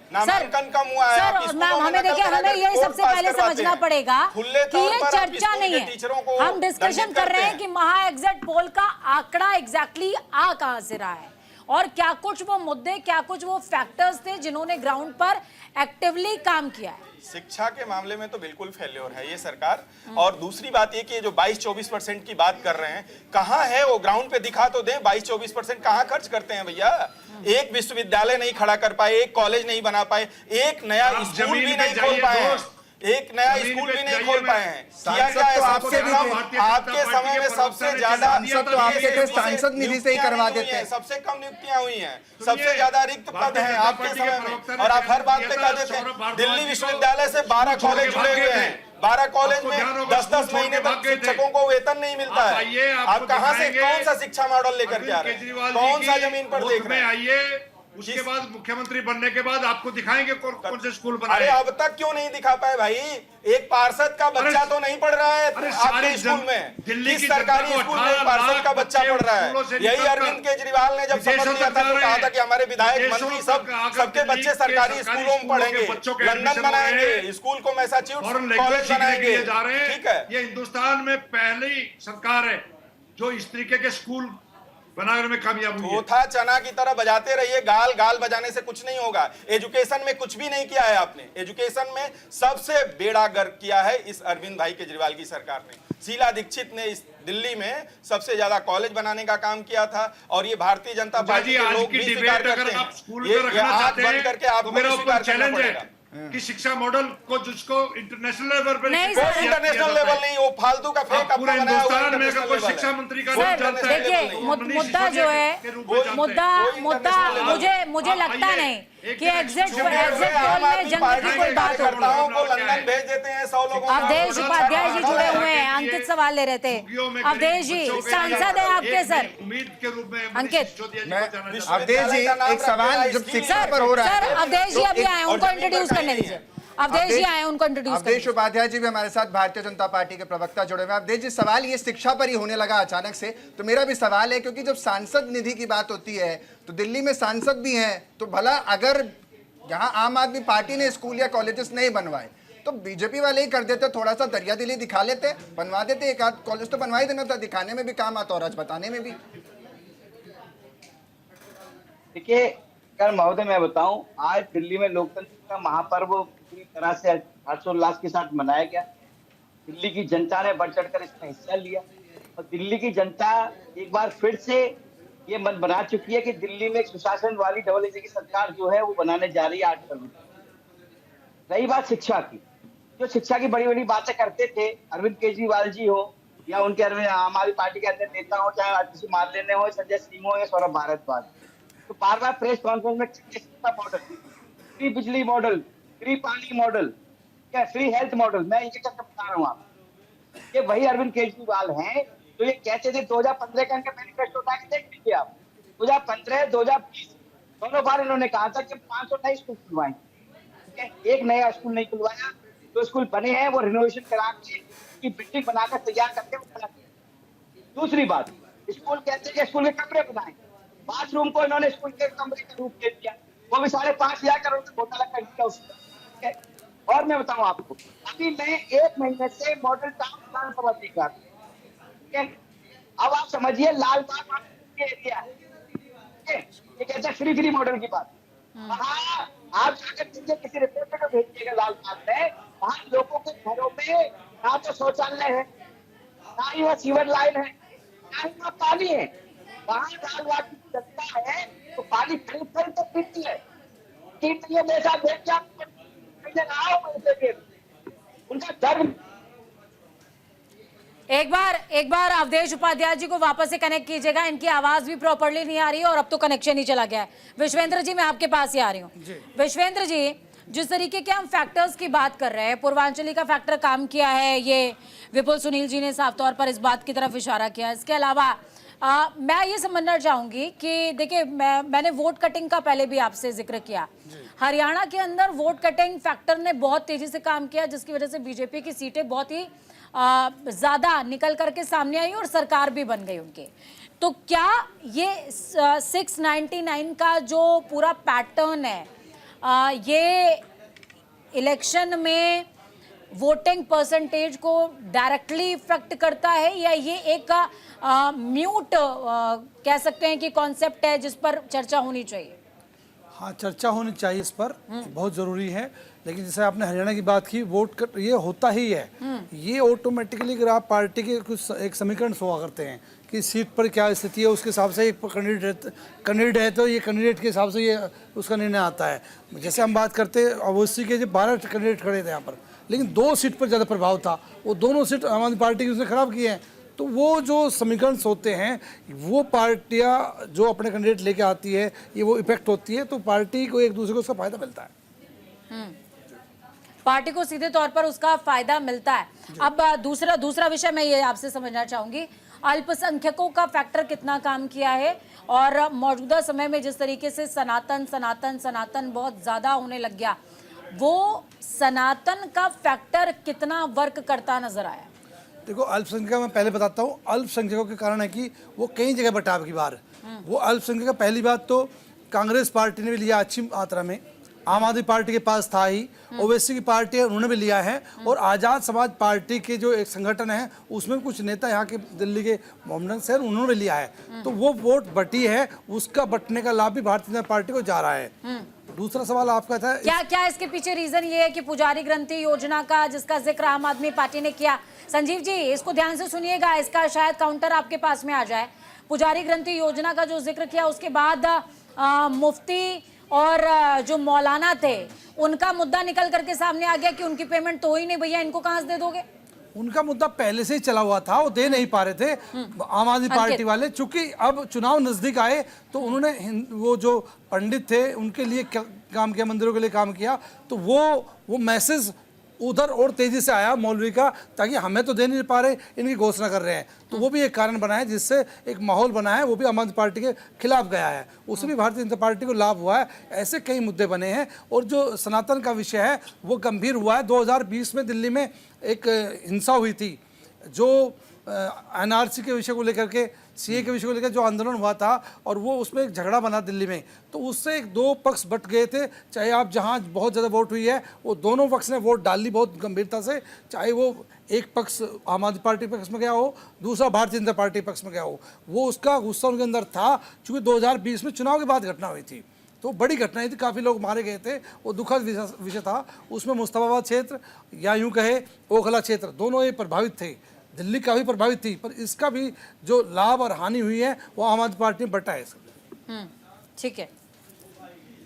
नामांकन कम हुआ है, हमें देखिए, हमें ये सबसे पहले समझना पड़ेगा कि ये चर्चा नहीं है, हम डिस्कशन कर रहे हैं कि महा एग्जिट पोल का आंकड़ा एग्जैक्टली आ कहां से रहा है, और क्या कुछ वो मुद्दे, क्या कुछ वो फैक्टर्स थे जिन्होंने ग्राउंड पर एक्टिवली काम किया है? शिक्षा के मामले में तो बिल्कुल फेल्योर है ये सरकार। और दूसरी बात ये कि जो 22-24% की बात कर रहे हैं, कहाँ है वो? ग्राउंड पे दिखा तो दें। 22-24% कहाँ खर्च करते हैं भैया? एक विश्वविद्यालय नहीं खड़ा कर पाए, एक कॉलेज नहीं बना पाए, एक नया स्कूल भी नहीं खोल पाए हैं, एक नया स्कूल भी नहीं खोल पाए हैं। किया क्या है? सबसे कम आपके समय में सबसे ज्यादा सांसद तो आपके थे, सांसद निधि से ही करवा देते हैं। सबसे कम नियुक्तियां हुई हैं, सबसे ज्यादा रिक्त पद हैं आपके समय में, और आप हर बात पे कह देते हैं। दिल्ली विश्वविद्यालय से 12 कॉलेज जुड़े हुए हैं, 12 कॉलेज में 10-10 महीने तक शिक्षकों को वेतन नहीं मिलता है। आप कहां से, कौन सा शिक्षा मॉडल लेकर के आ रहे हैं? कौन सा जमीन पर देख रहे हैं? आइए, उसके बाद मुख्यमंत्री बनने के बाद आपको दिखाएंगे कौन से स्कूल बनाए। अरे अब तक क्यों नहीं दिखा पाए भाई? एक पार्षद का बच्चा तो नहीं पढ़ रहा है आपके स्कूल में। किस सरकारी स्कूल में पार्षद का बच्चा पढ़ रहा है? यही अरविंद केजरीवाल ने जब शपथ लिया था तो कहा था कि हमारे विधायक मंत्री सबके बच्चे सरकारी स्कूलों में पढ़ेंगे, लंदन बनाएंगे, स्कूल को मैसाच्यूसेट्स कॉलेज बनाएंगे। ठीक है, ये हिंदुस्तान में पहली सरकार है जो इस तरीके के स्कूल बनाने में कामयाब हुई है। थोथा चना की तरह बजाते रहिए, गाल गाल बजाने से कुछ नहीं होगा। एजुकेशन में कुछ भी नहीं किया है आपने। एजुकेशन में सबसे बेड़ा गर्क किया है इस अरविंद भाई केजरीवाल की सरकार ने। शीला दीक्षित ने इस दिल्ली में सबसे ज्यादा कॉलेज बनाने का काम किया था, और ये भारतीय जनता पार्टी के लोग भी स्वीकार करते हैं। ये आंख बंद करके आपको स्वीकार करना पड़ेगा कि शिक्षा मॉडल को जिसको इंटरनेशनल लेवल पर इंटरनेशनल लेवल नहीं, वो फालतू का फेक पूरे हिंदुस्तान में अगर कोई शिक्षा मंत्री का नाम जानता है, देखिए मुद्दा जो है, मुद्दा मुझे लगता नहीं कि एग्जिट पोल में जंग की कोई बात हो। को लंदन भेज देते हैं 100 लोगों को। अवधेश उपाध्याय जी जुड़े हुए हैं, अंकित सवाल ले रहे थे। अवधेश जी सांसद है आपके सर। उम्मीद के रूप में अंकित, अवधेश जी एक सवाल जब शिक्षा पर हो रहा है, अवधेश जी अभी आए, उनको इंट्रोड्यूस करने दीजिए। अवधेश जी आए, उनको इंट्रोड्यूस करने। अवधेश उपाध्याय जी भी हमारे साथ भारतीय जनता पार्टी के प्रवक्ता जुड़े हुए हैं। अवधेश जी, सवाल ये शिक्षा पर ही होने लगा अचानक से, तो मेरा भी सवाल है, क्योंकि जब सांसद निधि की बात होती है तो दिल्ली में सांसद भी हैं, तो भला अगर यहाँ आम आदमी पार्टी ने स्कूल या कॉलेजेस नहीं बनवाए तो बीजेपी वाले ही कर देते, थोड़ा सा दरिया दिली दिखा लेते, बनवा देते। एक आध कॉलेज तो बनवा ही देना था, दिखाने में भी काम आता और आज बताने में भी। देखिए कल महोदय मैं बताऊं, आज दिल्ली में लोकतंत्र का महापर्व पूरी तरह से हर्षोल्लास के साथ मनाया गया। दिल्ली की जनता ने बढ़ चढ़कर इसमें हिस्सा लिया, और दिल्ली की जनता एक बार फिर से ये मन बना चुकी है कि दिल्ली में एक सुशासन वाली डबल इंजन की सरकार जो है वो बनाने जा रही है 8 फरवरी। रही बात शिक्षा की, जो शिक्षा की बड़ी बड़ी बातें करते थे अरविंद केजरीवाल जी हो या उनके आम आदमी पार्टी के अंदर नेता हो, चाहे आतिशी मारलेने हो, संजय सिंह हो या सौरभ भारद्वाज, तो बार बार प्रेस कॉन्फ्रेंस में शिक्षा मॉडल, फ्री बिजली मॉडल, फ्री पानी मॉडल, क्या फ्री हेल्थ मॉडल, मैं ये क्या बता रहा हूँ आपको। ये वही अरविंद केजरीवाल हैं तो ये कहते थे 2015 का इनका मैनिफेस्टो उठा के देख लीजिए आप। 2015, 2020 दोनों बार इन्होंने कहा था कि 500 नए स्कूल खुलवाएंगे। एक नया स्कूल नहीं खुलवाया, जो स्कूल बने हैं वो रिनोवेशन करा के बिल्डिंग बनाकर तैयार करके वो खड़ा किया। दूसरी बात, स्कूल कहते हैं स्कूल के कमरे बनाए, बाथरूम को इन्होंने स्कूल के कमरे का रूप दे दिया, वो भी 5,500 करोड़ का घोटाला कर दिया उसका। और मैं बताऊं आपको, अभी मैं 1 महीने से मॉडल टाउन पर देख रहा था। अब आप समझिए लाल बाग एरिया है, ये कहते हैं फ्री मॉडल की बात। वहाँ आप जाकर किसी रिपोर्टर को भेजिएगा लाल बाग में, वहाँ लोगों के घरों में ना तो शौचालय है, ना ही वहाँ सीवर लाइन है, ना ही वहाँ पानी है। वहाँ लाल बाग की जनता है तो पानी खरीद तो पीती है। मेरे साथ देख के आप उनका दर्द। एक बार अवधेश उपाध्याय जी को वापस से कनेक्ट कीजिएगा, इनकी आवाज भी प्रॉपर्ली नहीं आ रही है और अब तो कनेक्शन ही चला गया है। विश्वेंद्र जी मैं आपके पास ही आ रही हूँ। विश्वेंद्र जी, जिस तरीके के हम फैक्टर्स की बात कर रहे हैं, पूर्वांचली का फैक्टर काम किया है, ये विपुल सुनील जी ने साफ तौर पर इस बात की तरफ इशारा किया। इसके अलावा मैं ये समझना चाहूंगी कि देखिए मैंने वोट कटिंग का पहले भी आपसे जिक्र किया, हरियाणा के अंदर वोट कटिंग फैक्टर ने बहुत तेजी से काम किया, जिसकी वजह से बीजेपी की सीटें बहुत ही ज्यादा निकल करके सामने आई और सरकार भी बन गई उनके। तो क्या ये 699 का जो पूरा पैटर्न है, ये इलेक्शन में वोटिंग परसेंटेज को डायरेक्टली इफेक्ट करता है, या ये एक म्यूट कह सकते हैं कि कॉन्सेप्ट है जिस पर चर्चा होनी चाहिए? हाँ, चर्चा होनी चाहिए इस पर, बहुत ज़रूरी है। लेकिन जैसे आपने हरियाणा की बात की, वोट कट ये होता ही है। ये ऑटोमेटिकली अगर आप पार्टी के कुछ एक समीकरण हुआ करते हैं कि सीट पर क्या स्थिति है, उसके हिसाब से एक कैंडिडेट है तो ये कैंडिडेट के हिसाब से ये उसका निर्णय आता है। जैसे हम बात करते हैं ओवैसी के, जो 12 कैंडिडेट खड़े थे यहाँ पर, लेकिन 2 सीट पर ज़्यादा प्रभाव था, वो दोनों सीट आम आदमी पार्टी की उसने खराब की है। तो वो जो समीकरण होते हैं, वो पार्टियां जो अपने कैंडिडेट लेके आती है, ये वो इफेक्ट होती है, तो पार्टी को एक दूसरे को उसका फायदा मिलता है। पार्टी को सीधे तौर पर उसका फायदा मिलता है। अब दूसरा विषय मैं ये आपसे समझना चाहूंगी, अल्पसंख्यकों का फैक्टर कितना काम किया है, और मौजूदा समय में जिस तरीके से सनातन बहुत ज्यादा होने लग गया, वो सनातन का फैक्टर कितना वर्क करता नजर आया? देखो, अल्पसंख्यक मैं पहले बताता हूँ। अल्पसंख्यकों के कारण है कि वो कई जगह बटा की बार, वो अल्पसंख्यक, पहली बात तो कांग्रेस पार्टी ने भी लिया अच्छी मात्रा में, आम आदमी पार्टी के पास था ही, ओवैसी की पार्टी है उन्होंने भी लिया है, और आज़ाद समाज पार्टी के जो एक संगठन है उसमें कुछ नेता यहाँ के दिल्ली के मोहम्मदन शहर उन्होंने भी लिया है। तो वो वोट बटी है, उसका बटने का लाभ भी भारतीय जनता पार्टी को जा रहा है। दूसरा सवाल आपका था, क्या इसके पीछे रीजन ये है कि पुजारी ग्रंथि योजना का जिसका जिक्र आम आदमी पार्टी ने किया? संजीव जी, इसको ध्यान से सुनिएगा, इसका शायद काउंटर आपके पास में आ जाए। पुजारी ग्रंथि योजना का जो जिक्र किया, उसके बाद मुफ्ती और जो मौलाना थे उनका मुद्दा निकल करके सामने आ गया कि उनकी पेमेंट तो ही नहीं भैया, इनको कहां से दे दोगे? उनका मुद्दा पहले से ही चला हुआ था, वो दे नहीं पा रहे थे आम आदमी पार्टी वाले। चूंकि अब चुनाव नजदीक आए तो उन्होंने वो जो पंडित थे उनके लिए काम किया, मंदिरों के लिए काम किया, तो वो मैसेज उधर और तेजी से आया मौलवी का, ताकि हमें तो दे नहीं पा रहे, इनकी घोषणा कर रहे हैं। तो वो भी एक कारण बना है जिससे एक माहौल बना है, वो भी आम आदमी पार्टी के खिलाफ गया है, उससे भी भारतीय जनता पार्टी को लाभ हुआ है। ऐसे कई मुद्दे बने हैं, और जो सनातन का विषय है वो गंभीर हुआ है। 2020 में दिल्ली में एक हिंसा हुई थी, जो एनआरसी के विषय को लेकर के, सीए के विषय को लेकर जो आंदोलन हुआ था, और वो उसमें एक झगड़ा बना दिल्ली में, तो उससे 2 पक्ष बट गए थे। चाहे आप जहां बहुत ज़्यादा वोट हुई है, वो दोनों पक्ष ने वोट डाली बहुत गंभीरता से, चाहे वो एक पक्ष आम आदमी पार्टी पक्ष में गया हो, दूसरा भारतीय जनता पार्टी पक्ष में गया हो, वो उसका गुस्सा उनके अंदर था। चूँकि 2020 में चुनाव के बाद घटना हुई थी, तो बड़ी घटना थी, काफ़ी लोग मारे गए थे, वो दुखद विषय था। उसमें मुस्तफाबाद क्षेत्र या यूँ कहे ओखला क्षेत्र, दोनों ये प्रभावित थे, दिल्ली काफ़ी प्रभावित थी, पर इसका भी जो लाभ और हानि हुई है वो आम आदमी पार्टी ने बटा है। ठीक है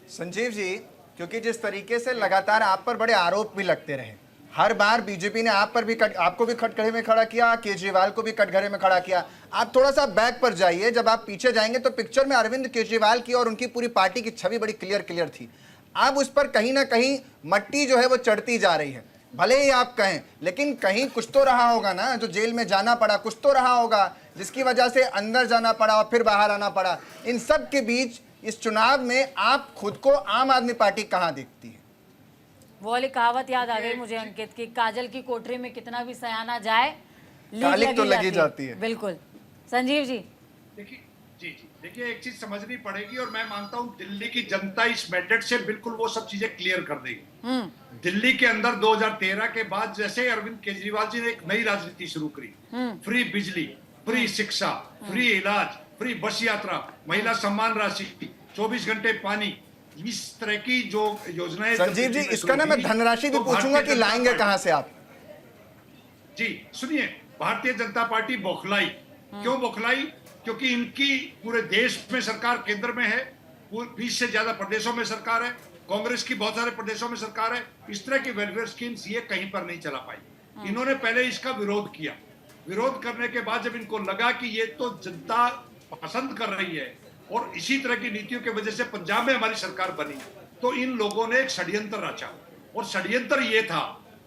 संजीव जी, क्योंकि जिस तरीके से लगातार आप पर बड़े आरोप भी लगते रहे, हर बार बीजेपी ने आप पर भी आपको भी कटघरे में खड़ा किया, केजरीवाल को भी कटघरे में खड़ा किया। आप थोड़ा सा बैक पर जाइए, जब आप पीछे जाएंगे तो पिक्चर में अरविंद केजरीवाल की और उनकी पूरी पार्टी की छवि बड़ी क्लियर थी। अब उस पर कहीं ना कहीं मट्टी जो है वो चढ़ती जा रही है। भले ही आप कहें, लेकिन कहीं कुछ तो रहा होगा ना, जो जेल में जाना पड़ा, कुछ तो रहा होगा जिसकी वजह से अंदर जाना पड़ा और फिर बाहर आना पड़ा। इन सब के बीच इस चुनाव में आप खुद को आम आदमी पार्टी कहां देखती है? वो वाली कहावत याद आ गई मुझे अंकित की, काजल की कोठरी में कितना भी सयाना जाए, कालिक तो लगी जाती है। बिल्कुल। संजीव जी, देखिए एक चीज समझनी पड़ेगी, और मैं मानता हूं दिल्ली की जनता इस मैंडेट से बिल्कुल वो सब चीजें क्लियर कर देगी। दिल्ली के अंदर 2013 के बाद जैसे अरविंद केजरीवाल जी ने एक नई राजनीति शुरू करी, फ्री बिजली, फ्री शिक्षा, फ्री इलाज, फ्री बस यात्रा, महिला सम्मान राशि, 24 घंटे पानी, इस तरह की जो योजनाएं। संजीव जी, इसका ना मैं धनराशि भी पूछूंगा कि लाएंगे कहां से आप? जी सुनिए, भारतीय जनता पार्टी बौखलाई। क्यों बौखलाई? क्योंकि इनकी पूरे देश में सरकार केंद्र में है, 20 से ज्यादा प्रदेशों में सरकार है, कांग्रेस की बहुत सारे प्रदेशों में सरकार है। इस तरह की वेलफेयर स्कीम्स ये कहीं पर नहीं चला पाई। इन्होंने पहले इसका विरोध किया, विरोध करने के बाद जब इनको लगा कि ये तो जनता पसंद कर रही है और इसी तरह की नीतियों की वजह से पंजाब में हमारी सरकार बनी, तो इन लोगों ने एक षड्यंत्र रचा, और षड्यंत्र ये था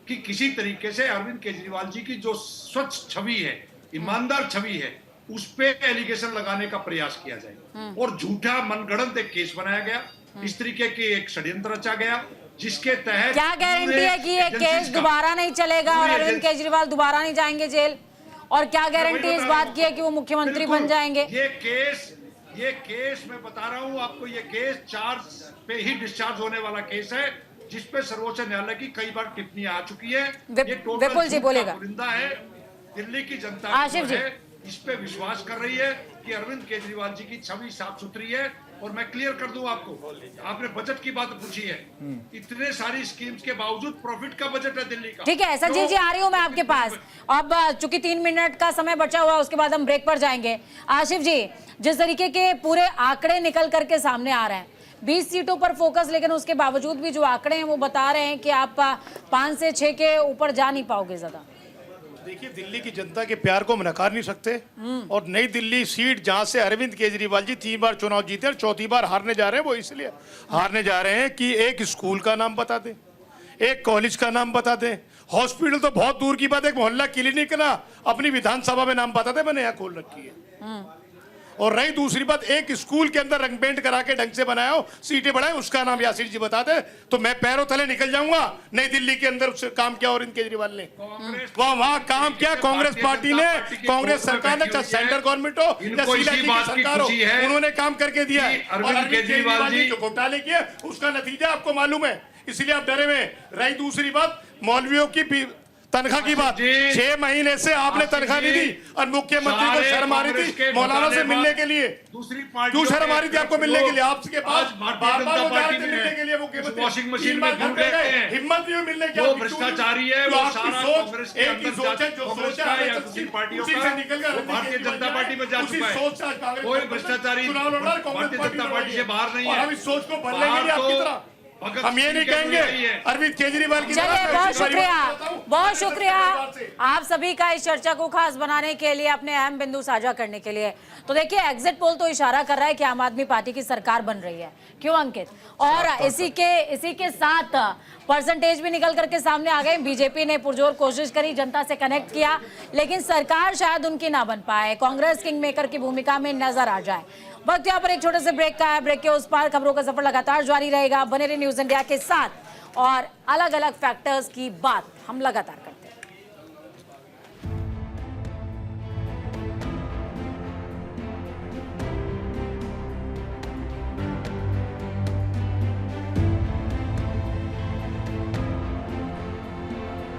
कि किसी तरीके से अरविंद केजरीवाल जी की जो स्वच्छ छवि है, ईमानदार छवि है, उस पे एलिगेशन लगाने का प्रयास किया जाए, और झूठा मनगढ़ंत एक केस बनाया गया। इस तरीके के एक षड्यंत्र रचा गया जिसके तहत क्या गारंटी है कि ये केस दोबारा नहीं चलेगा और अरविंद केजरीवाल दोबारा नहीं जाएंगे जेल? और क्या गारंटी इस बात की है कि वो मुख्यमंत्री बन जाएंगे? ये केस मैं बता रहा हूं आपको, ये केस चार्ज पे ही डिस्चार्ज होने वाला केस है, जिस पे सर्वोच्च न्यायालय की कई बार टिप्पणी आ चुकी है। ये विपुल जी बोलेगा। पुरिंदा है। दिल्ली की जनता आशिफ जी। है इस पे विश्वास कर रही है कि अरविंद केजरीवाल जी की छवि साफ सुथरी है। और मैं क्लियर कर दूं आपको, आपने बजट की बात पूछी है, इतने सारी स्कीम्स के बावजूद प्रॉफिट का बजट है दिल्ली का। ठीक है, संजीव जी आ रही हूँ मैं आपके पास। अब चूंकि 3 मिनट का समय बचा हुआ है, उसके बाद हम ब्रेक पर जाएंगे। आशिफ जी, जिस तरीके के पूरे आंकड़े निकल करके सामने आ रहे हैं, 20 सीटों पर फोकस, लेकिन उसके बावजूद भी जो आंकड़े हैं वो बता रहे हैं कि आप 5 से 6 के ऊपर जा नहीं पाओगे ज्यादा। देखिए, दिल्ली की जनता के प्यार को हम नकार नहीं सकते। और नई दिल्ली सीट जहां से अरविंद केजरीवाल जी 3 बार चुनाव जीते और चौथी बार हारने जा रहे हैं, वो इसलिए हारने जा रहे हैं कि एक स्कूल का नाम बता दें, एक कॉलेज का नाम बता दें, हॉस्पिटल तो बहुत दूर की बात है, एक मोहल्ला क्लिनिक ना अपनी विधानसभा में नाम बता दें, मैंने यहाँ खोल रखी है। और रही दूसरी बात, एक स्कूल के अंदर रंग पेंट करा के ढंग से बनाया हो, सीटें बढ़ाए, उसका नाम यासिर जी बता दे तो मैं पैरों तले निकल जाऊंगा। नई दिल्ली के अंदर उससे काम किया और इन केजरीवाल ने वहां काम किया, कांग्रेस पार्टी ने, कांग्रेस सरकार ने, चाहे सेंट्रल गवर्नमेंट हो या शीला जी की सरकार हो, उन्होंने काम करके दिया है। और अरविंद केजरीवाल जी जो घोटाले किए उसका नतीजा आपको मालूम है, इसलिए आप डरे हुए। रही दूसरी बात, मौलवियों की तनख्वाह की बात, 6 महीने से आपने तनख्वाह नहीं दी और मुख्यमंत्री को शर्म आ रही थी मौलाना से मिलने के लिए। दूसरी क्यों शर्म आ रही थी आपको मिलने के लिए? आपके पास भारतीय जनता पार्टी मिलने के लिए मुख्यमंत्री वॉशिंग मशीन में घूम गए हैं, हिम्मत नहीं हुई मिलने की। वो भ्रष्टाचारी है, वो सारा कांग्रेस के एक ही अंदर सोच है, जो कांग्रेस सोचा का है या दूसरी पार्टियों उसी का, से निकल कर भारतीय जनता पार्टी में जा चुका है। कोई भ्रष्टाचारी भारतीय जनता पार्टी से बाहर नहीं है। हम इस सोच को बदलेंगे नहीं आपकी तरह। हम ये नहीं कहेंगे अरविंद केजरीवाल की चलिए, बहुत शुक्रिया, बहुत शुक्रिया आप सभी का इस चर्चा को खास बनाने के लिए, अपने अहम बिंदु साझा करने के लिए। तो देखिए, एग्जिट पोल तो इशारा कर रहा है कि आम आदमी पार्टी की सरकार बन रही है। क्यों अंकित? और इसी के साथ परसेंटेज भी निकल करके सामने आ गए। बीजेपी ने पुरजोर कोशिश करी, जनता से कनेक्ट किया, लेकिन सरकार शायद उनकी ना बन पाए, कांग्रेस किंग मेकर की भूमिका में नजर आ जाए। वक्त यहाँ पर एक छोटे से ब्रेक का है। ब्रेक के उस पार खबरों का सफर लगातार जारी रहेगा। बने रहिए न्यूज़ इंडिया के साथ और अलग अलग फैक्टर्स की बात हम लगातार करेंगे।